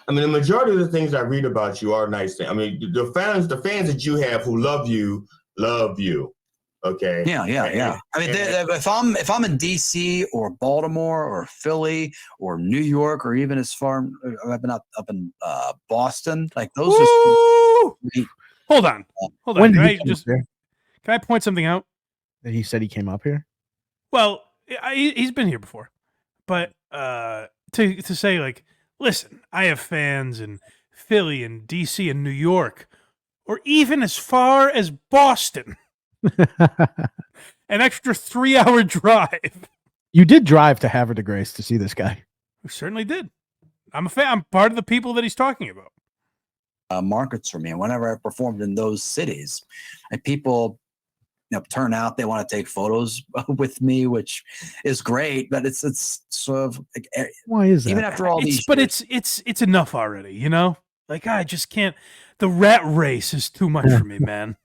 I mean, the majority of the things I read about you are nice things. I mean, the fans that you have who love you. Okay. Yeah. I mean, if I'm in DC or Baltimore or Philly or New York or even as far, I've been up in Boston. Like those Woo! are. Hold on. When Can did can I point something out? That he said he came up here? Well, he's been here before, but to say, like, listen, I have fans in Philly and DC and New York, or even as far as Boston. An extra 3-hour drive. You did drive to Havre de Grace to see this guy. We certainly did. I'm a fan. I'm part of the people that he's talking about. Markets for me, and whenever I performed in those cities, and people turn out, they want to take photos with me, which is great, but it's sort of like, why is that? Even after all these but years, it's enough already, like I just can't. The rat race is too much for me, man.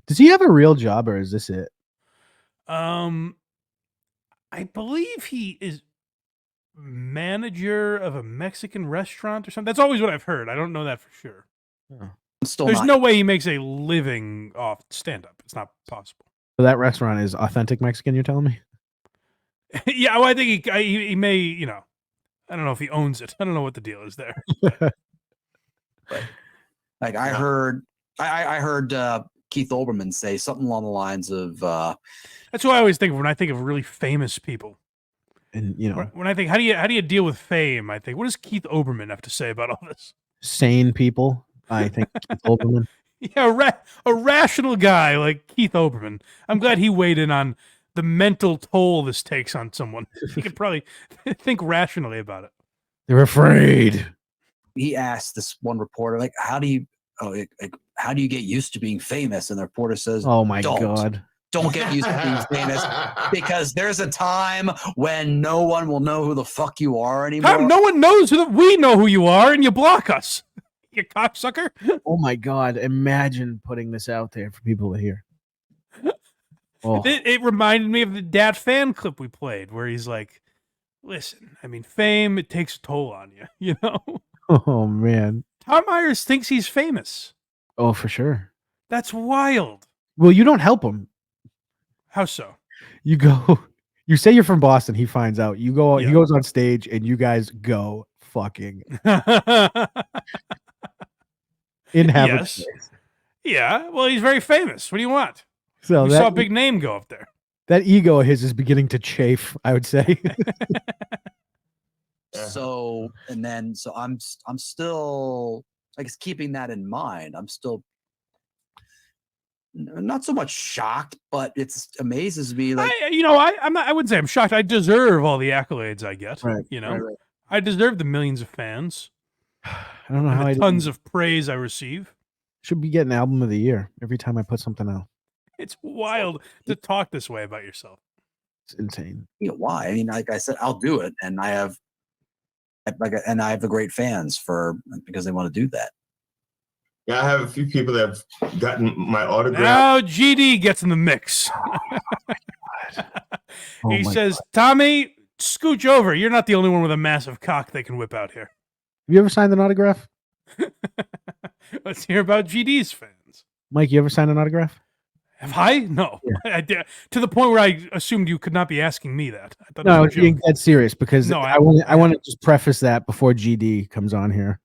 Does he have a real job, or is this it? I believe he is manager of a Mexican restaurant or something. That's always what I've heard. I don't know that for sure. There's no way he makes a living off stand-up. It's not possible. So that restaurant is authentic Mexican, you're telling me? Yeah, well, I think he may, I don't know if he owns it. I don't know what the deal is there. But, like I heard Keith Olbermann say something along the lines of that's what I always think of when I think of really famous people. And when I think how do you deal with fame, I think, what does Keith Olbermann have to say about all this? Sane people, I think. Keith Olbermann. Yeah, a rational guy like Keith Olbermann. I'm glad he weighed in on the mental toll this takes on someone. He could probably think rationally about it. They're afraid. He asked this one reporter, like, how do you get used to being famous? And the reporter says, "Oh my God. Don't get used to being famous, because there's a time when no one will know who the fuck you are anymore." How? No one knows we know who you are, and you block us, you cocksucker. Oh my God. Imagine putting this out there for people to hear. Oh. It reminded me of the Dat Fan clip we played where he's like, listen, I mean, fame, it takes a toll on you, Oh, man. Tom Myers thinks he's famous. Oh, for sure. That's wild. Well, you don't help him. How so? You say you're from Boston. He finds out. He goes on stage and you guys go fucking in Havre. Yes. Yeah. Well, he's very famous. What do you want? So we saw a big name go up there. That ego of his is beginning to chafe, I would say. So I'm still like it's keeping that in mind. I'm still not so much shocked, but it amazes me. Like, I'm not. I wouldn't say I'm shocked. I deserve all the accolades I get. Right, right. I deserve the millions of fans I don't know and how the I tons of praise I receive. should be getting album of the year every time I put something out. It's wild to talk this way about yourself. It's insane. Why? I mean, like I said, I'll do it, and I have the great fans because they want to do that. Yeah, I have a few people that have gotten my autograph. Now GD gets in the mix. He says, Tommy, scooch over. You're not the only one with a massive cock they can whip out here. Have you ever signed an autograph? Let's hear about GD's fans. Mike, you ever signed an autograph? Have I? No. Yeah. I did, to the point where I assumed you could not be asking me that. I thought No, I it was was a being joke. dead serious because No, I want to just preface that before GD comes on here.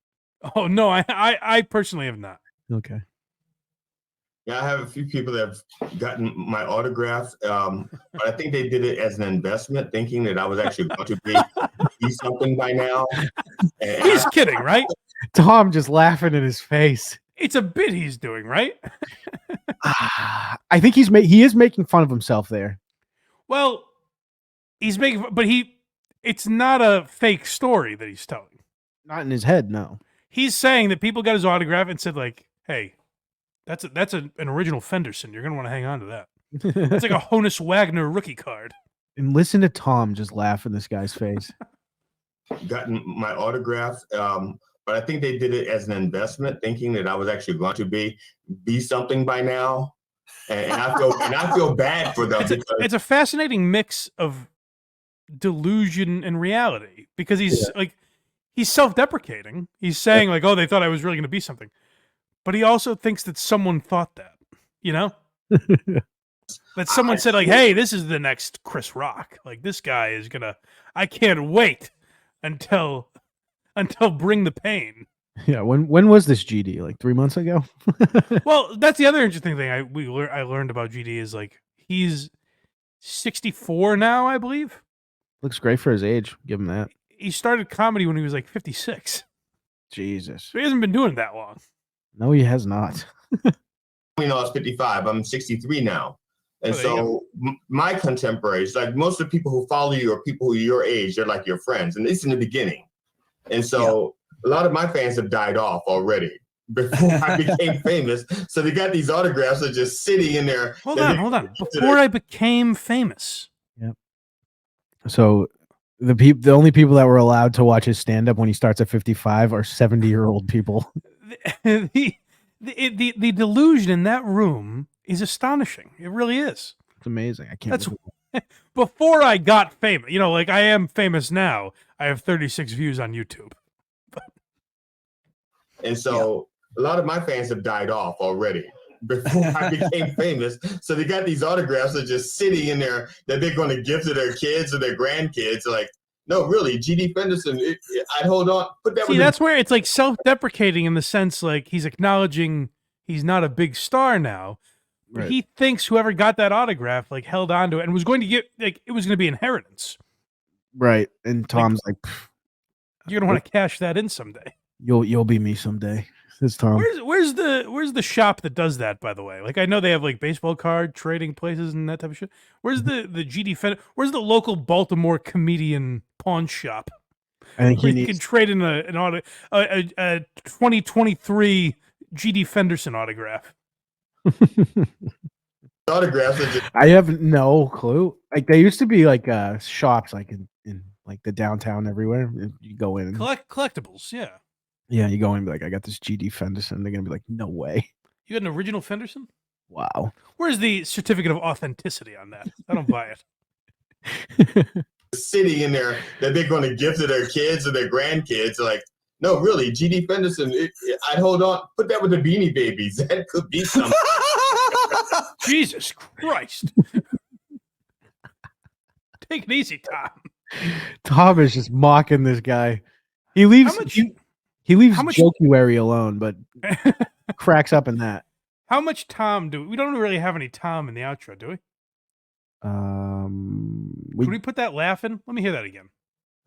Oh, no, I personally have not. Okay. Yeah, I have a few people that have gotten my autograph, but I think they did it as an investment, thinking that I was actually going to be something by now. And He's kidding, right? Tom just laughing in his face. It's a bit he's doing, right? I think he is making fun of himself there. Well, he's making, but it's not a fake story that he's telling. Not in his head, no. He's saying that people got his autograph and said, like, hey, that's an original Fenderson. You're going to want to hang on to that. It's like a Honus Wagner rookie card. And listen to Tom just laugh in this guy's face. Gotten my autograph, but I think they did it as an investment, thinking that I was actually going to be something by now. And I feel bad for them. It's a fascinating mix of delusion and reality because he's self-deprecating. He's saying like, oh, they thought I was really going to be something. But he also thinks that someone thought that, that someone said like, hey, this is the next Chris Rock. Like this guy is I can't wait until Bring the Pain. Yeah. When was this GD? Like 3 months ago? Well, that's the other interesting thing I learned about GD is like, he's 64 now, I believe. Looks great for his age. Give him that. He started comedy when he was like 56. Jesus. So he hasn't been doing it that long. No, he has not. I was 55. I'm 63 now. And so my contemporaries, like most of the people who follow you are people who are your age, they're like your friends. And it's in the beginning. And so a lot of my fans have died off already before I became famous. So they got these autographs that are just sitting in there. Hold on. Before I became famous. Yep. So the only people that were allowed to watch his stand-up when he starts at 55 are 70-year-old people. The delusion in that room is astonishing. It really is. It's amazing. I can't. Before I got famous, like I am famous now. I have 36 views on YouTube. And so a lot of my fans have died off already before I became famous. So they got these autographs that are just sitting in there that they're going to give to their kids or their grandkids. Like, no, really, GD Fenderson, I'd hold on. Put that. See, that's where it's like self-deprecating in the sense like he's acknowledging he's not a big star now. Right. He thinks whoever got that autograph like held on to it and was going to get it was going to be inheritance. Right. And Tom's like you're going to want to cash that in someday. You'll be me someday. It's Tom. Where's the shop that does that, by the way? Like I know they have like baseball card trading places and that type of shit. Where's the GD Fenderson? Where's the local Baltimore comedian pawn shop? I think you can trade in a 2023 GD Fenderson autograph. Autographs. I have no clue. Like they used to be like shops like in like the downtown everywhere. You go in and collectibles, yeah. Yeah, you go in and be like, I got this GD Fenderson. They're gonna be like, no way. You got an original Fenderson? Wow. Where's the certificate of authenticity on that? I don't buy it. Sitting in there that they're going to give to their kids or their grandkids. Like, no, really, GD Fenderson, I'd hold on. Put that with the Beanie Babies. That could be something. Jesus Christ. Take it easy, Tom. Tom is just mocking this guy. He leaves joku-aries alone, but cracks up in that. How much Tom do we don't really have any Tom in the outro, do we? Can we put that laugh in? Let me hear that again.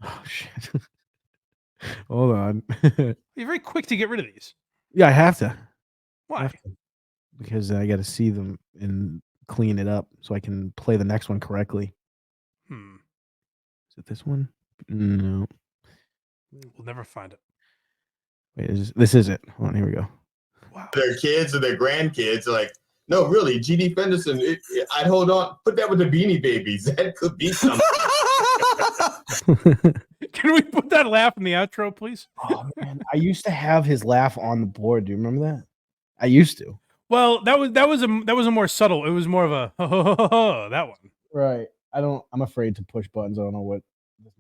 Oh shit. Hold on. You're very quick to get rid of these. Yeah, I have to. Why? Because I got to see them and clean it up so I can play the next one correctly. Is it this one? No. We'll never find it. Wait, this is it. Hold on, here we go. Wow. Their kids or their grandkids are like, no, really, GD Fenderson, I'd hold on, put that with the Beanie Babies. That could be something. Can we put that laugh in the outro, please? Oh man, I used to have his laugh on the board. Do you remember that? I used to. Well, that was a more subtle. It was more of a that one. Right. I'm afraid to push buttons. I don't know what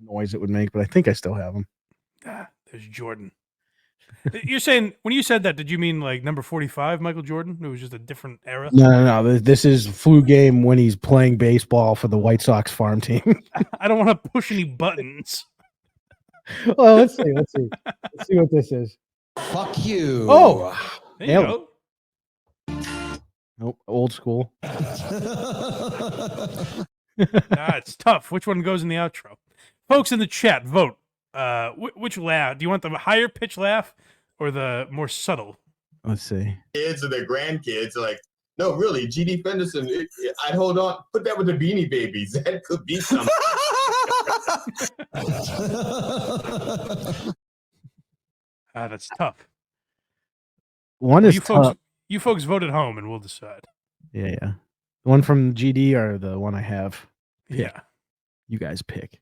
noise it would make, but I think I still have them. There's Jordan. You're saying when you said that, did you mean like number 45, Michael Jordan? It was just a different era. No. This is flu game when he's playing baseball for the White Sox farm team. I don't want to push any buttons. Well, let's see. Let's see what this is. Fuck you. Oh, there you go. Nope, old school. It's tough. Which one goes in the outro? Folks in the chat, vote. Which laugh? Do you want the higher pitch laugh or the more subtle? Let's see. Kids or their grandkids are like, no, really, GD Fenderson, I'd hold on, put that with the Beanie Babies. That could be something. That's tough. One is tough. You folks vote at home and we'll decide. Yeah. The one from GD or the one I have? Pick. Yeah. You guys pick.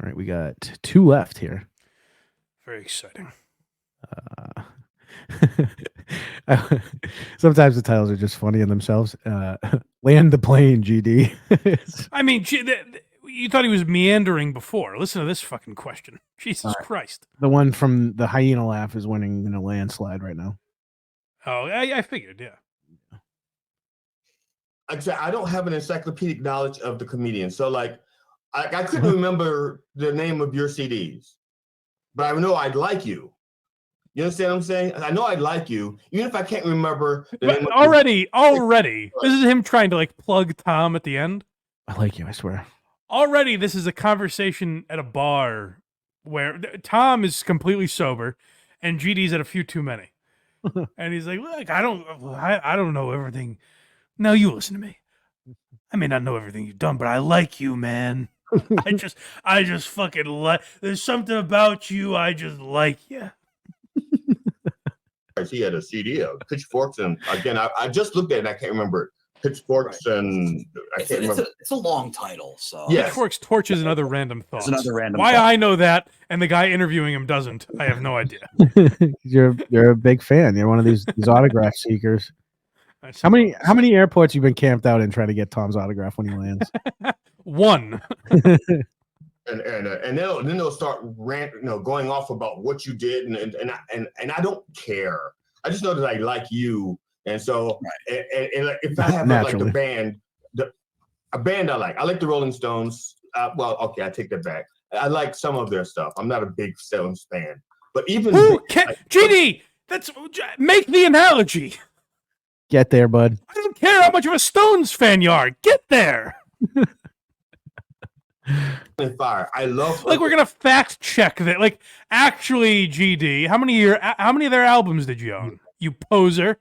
All right, we got 2 left here. Very exciting. Sometimes the titles are just funny in themselves. Land the plane, GD. I mean, you thought he was meandering before. Listen to this fucking question. Jesus Christ. The one from the hyena laugh is winning in a landslide right now. Oh, I figured, yeah. I don't have an encyclopedic knowledge of the comedian. So, like, I couldn't remember the name of your CDs, but I know I'd like you. You understand what I'm saying? I know I'd like you, even if I can't remember the name of already. This is him trying to like plug Tom at the end. I like you, I swear. Already, this is a conversation at a bar where Tom is completely sober and GD's at a few too many. And he's like, look, I don't know everything. No, you listen to me. I may not know everything you've done, but I like you, man. I just fucking like. There's something about you. I just like you. He had a CD of Pitchforks, and again, I just looked at it and I can't remember it. Pitchforks, right. And I can't remember. It's a long title, so yes. Pitchforks, Torches, and Other Random Thoughts. Why I know that, and the guy interviewing him doesn't, I have no idea. You're a big fan. You're one of these autograph seekers. How many airports you've been camped out in trying to get Tom's autograph when he lands? One. and then they'll start going off about what you did, and I don't care. I just know that I like you, and so right. and if I have like the band, a band I like the Rolling Stones. Well, okay, I take that back. I like some of their stuff. I'm not a big Stones fan, but even GD, make the analogy. Get there, bud. I don't care how much of a Stones fan you are. Get there. Fire. I love. Like we're gonna fact check that. Like actually, GD, how many of their albums did you own? You poser.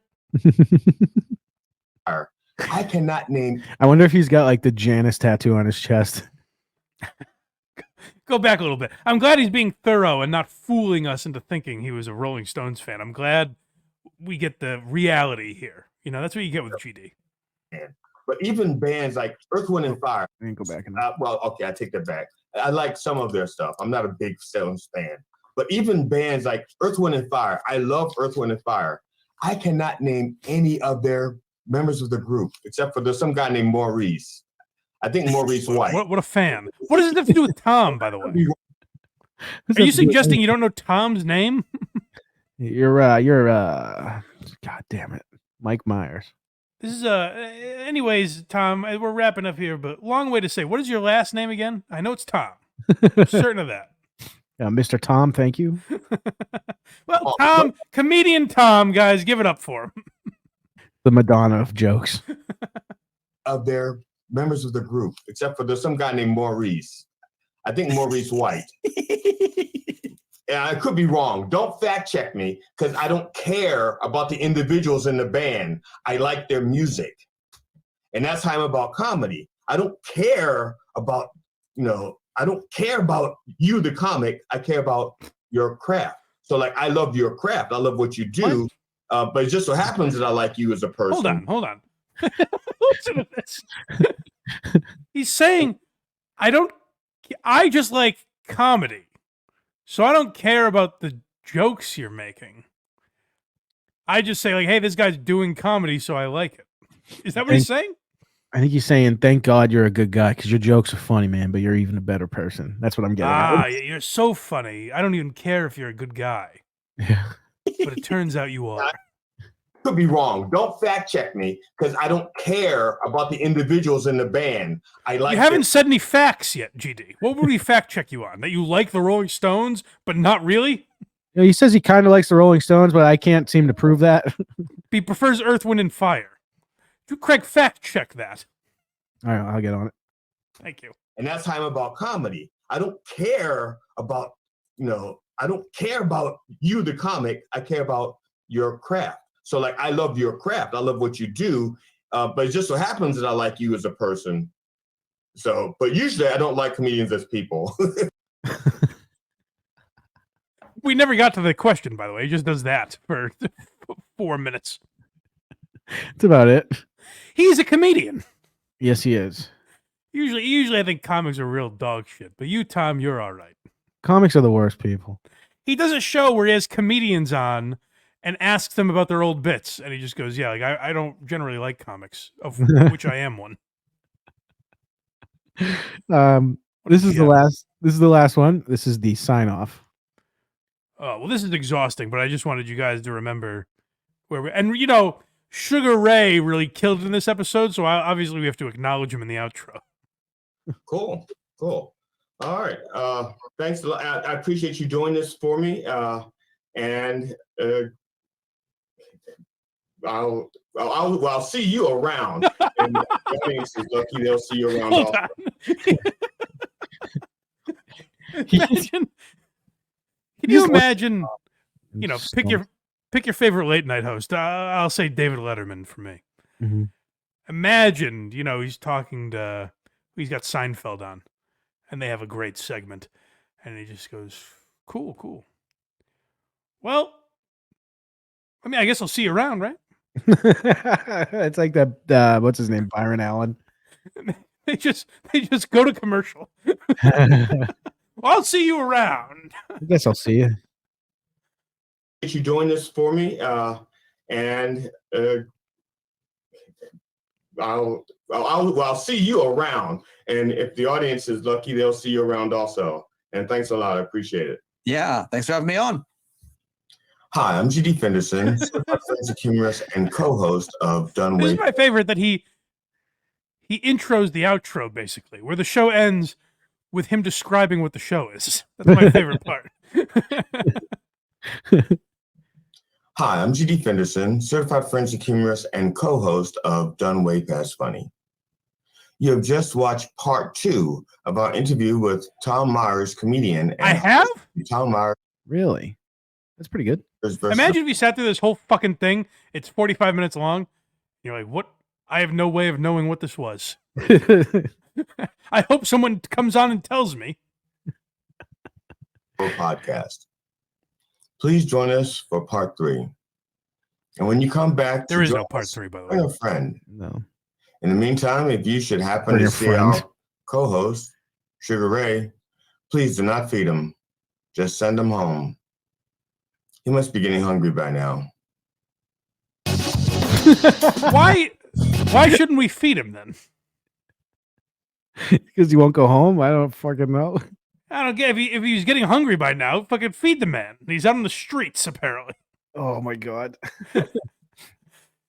I cannot name. I wonder if he's got like the Janice tattoo on his chest. Go back a little bit. I'm glad he's being thorough and not fooling us into thinking he was a Rolling Stones fan. I'm glad we get the reality here. You know, that's what you get with GD. But even bands like Earth, Wind, and Fire. I didn't go back. Well, okay, I take that back. I like some of their stuff. I'm not a big Stones fan. But even bands like Earth, Wind, and Fire, I love Earth, Wind, and Fire. I cannot name any of their members of the group, except for there's some guy named Maurice. I think Maurice White. What a fan. What does it have to do with Tom, by the way? Are you suggesting you don't know Tom's name? You're God damn it. Mike Myers. This is anyways, Tom, we're wrapping up here, but long way to say, what is your last name again? I know it's Tom. I'm certain of that. Mr. Tom, thank you. Well, Tom, comedian Tom, guys, give it up for him. The Madonna of jokes. Of their members of the group, except for there's some guy named Maurice. I think Maurice White. and I could be wrong. Don't fact check me because I don't care about the individuals in the band. I like their music. And that's how I'm about comedy. I don't care about, I don't care about you, the comic. I care about your craft. So like, I love your craft. I love what you do. But it just so happens that I like you as a person. Hold on. Listen to this. He's saying, I just like comedy. So I don't care about the jokes you're making. I just say, like, hey, this guy's doing comedy, so I like it. Is that what he's saying? I think he's saying, thank God you're a good guy because your jokes are funny, man, but you're even a better person. That's what I'm getting at. You're so funny. I don't even care if you're a good guy. Yeah. But it turns out you are. Could be wrong. Don't fact check me because I don't care about the individuals in the band. I like. You haven't said any facts yet, GD. What would we fact check you on? That you like the Rolling Stones, but not really? You know, he says he kind of likes the Rolling Stones, but I can't seem to prove that. He prefers Earth, Wind, and Fire. You, Craig, fact check that. All right, I'll get on it. Thank you. And that's how I'm about comedy. I don't care about, I don't care about you, the comic. I care about your craft. So like, I love your craft. I love what you do. But it just so happens that I like you as a person. So, but usually I don't like comedians as people. We never got to the question, by the way. He just does that for 4 minutes. That's about it. He's a comedian. Yes, he is. Usually I think comics are real dog shit. But you, Tom, you're all right. Comics are the worst people. He does a show where he has comedians on and asks them about their old bits. And he just goes, yeah, like I don't generally like comics, of which I am one. This is the last one. This is the sign off. Oh, well, this is exhausting, but I just wanted you guys to remember where we, and Sugar Ray really killed in this episode, so obviously we have to acknowledge him in the outro. Cool. All right. Thanks a lot. I appreciate you doing this for me. And I'll see you around. And I think it's lucky they'll see you around. Hold on. Can you imagine? Pick your favorite late night host. I'll say David Letterman for me. Mm-hmm. Imagine, he's talking to, he's got Seinfeld on, and they have a great segment, and he just goes, "Cool. Well, I mean, I guess I'll see you around, right?" It's like that. What's his name? Byron Allen. They just go to commercial. Well, I'll see you around. I guess I'll see you. You doing this for me, and I'll see you around. And if the audience is lucky, they'll see you around also. And thanks a lot. I appreciate it. Yeah, thanks for having me on. Hi, I'm GD Fenderson, certified forensic humorist and co-host of Done This With. is my favorite that he intros the outro, basically, where the show ends with him describing what the show is. That's my favorite part. Hi, I'm GD Fenderson, certified forensic humorist and co-host of Done Way Past Funny. You have just watched part 2 of our interview with Tom Myers, comedian. I have? Tom Myers. Really? That's pretty good. Imagine if you sat through this whole fucking thing. It's 45 minutes long. You're like, what? I have no way of knowing what this was. I hope someone comes on and tells me. Podcast. Please join us for part 3. And when you come back, there is no part 3, by the way. Bring a friend. No. In the meantime, if you should happen to see our co-host, Sugar Ray, please do not feed him. Just send him home. He must be getting hungry by now. Why shouldn't we feed him then? Because he won't go home? I don't fucking know. I don't get if he's getting hungry by now, fucking feed the man. He's out on the streets, apparently. Oh my God.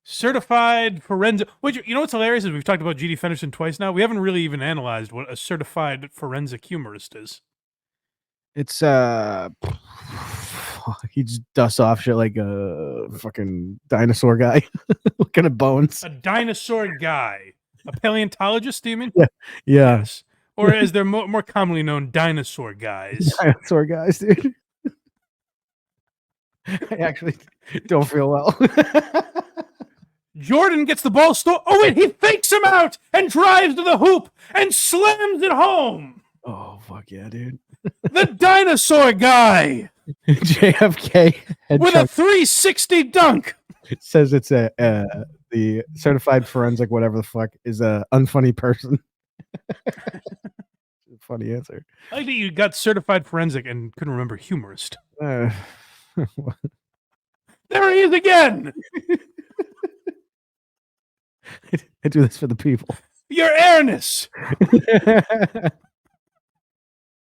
Certified forensic. Which, you know what's hilarious is we've talked about GD Fenderson twice now. We haven't really even analyzed what a certified forensic humorist is. It's he just dusts off shit like a fucking dinosaur guy. Looking at bones. A dinosaur guy. A paleontologist, do you mean? Yeah. Yes. Or as they're more commonly known, dinosaur guys. Dinosaur guys, dude. I actually don't feel well. Jordan gets the ball stolen. Oh, wait, he fakes him out and drives to the hoop and slams it home. Oh, fuck yeah, dude. The dinosaur guy JFK head with a chunk 360 dunk. says it's the certified forensic, whatever the fuck, is a unfunny person. Funny answer. I like that you got certified forensic and couldn't remember humorist. Uh, There he is again. I do this for the people. Your airness.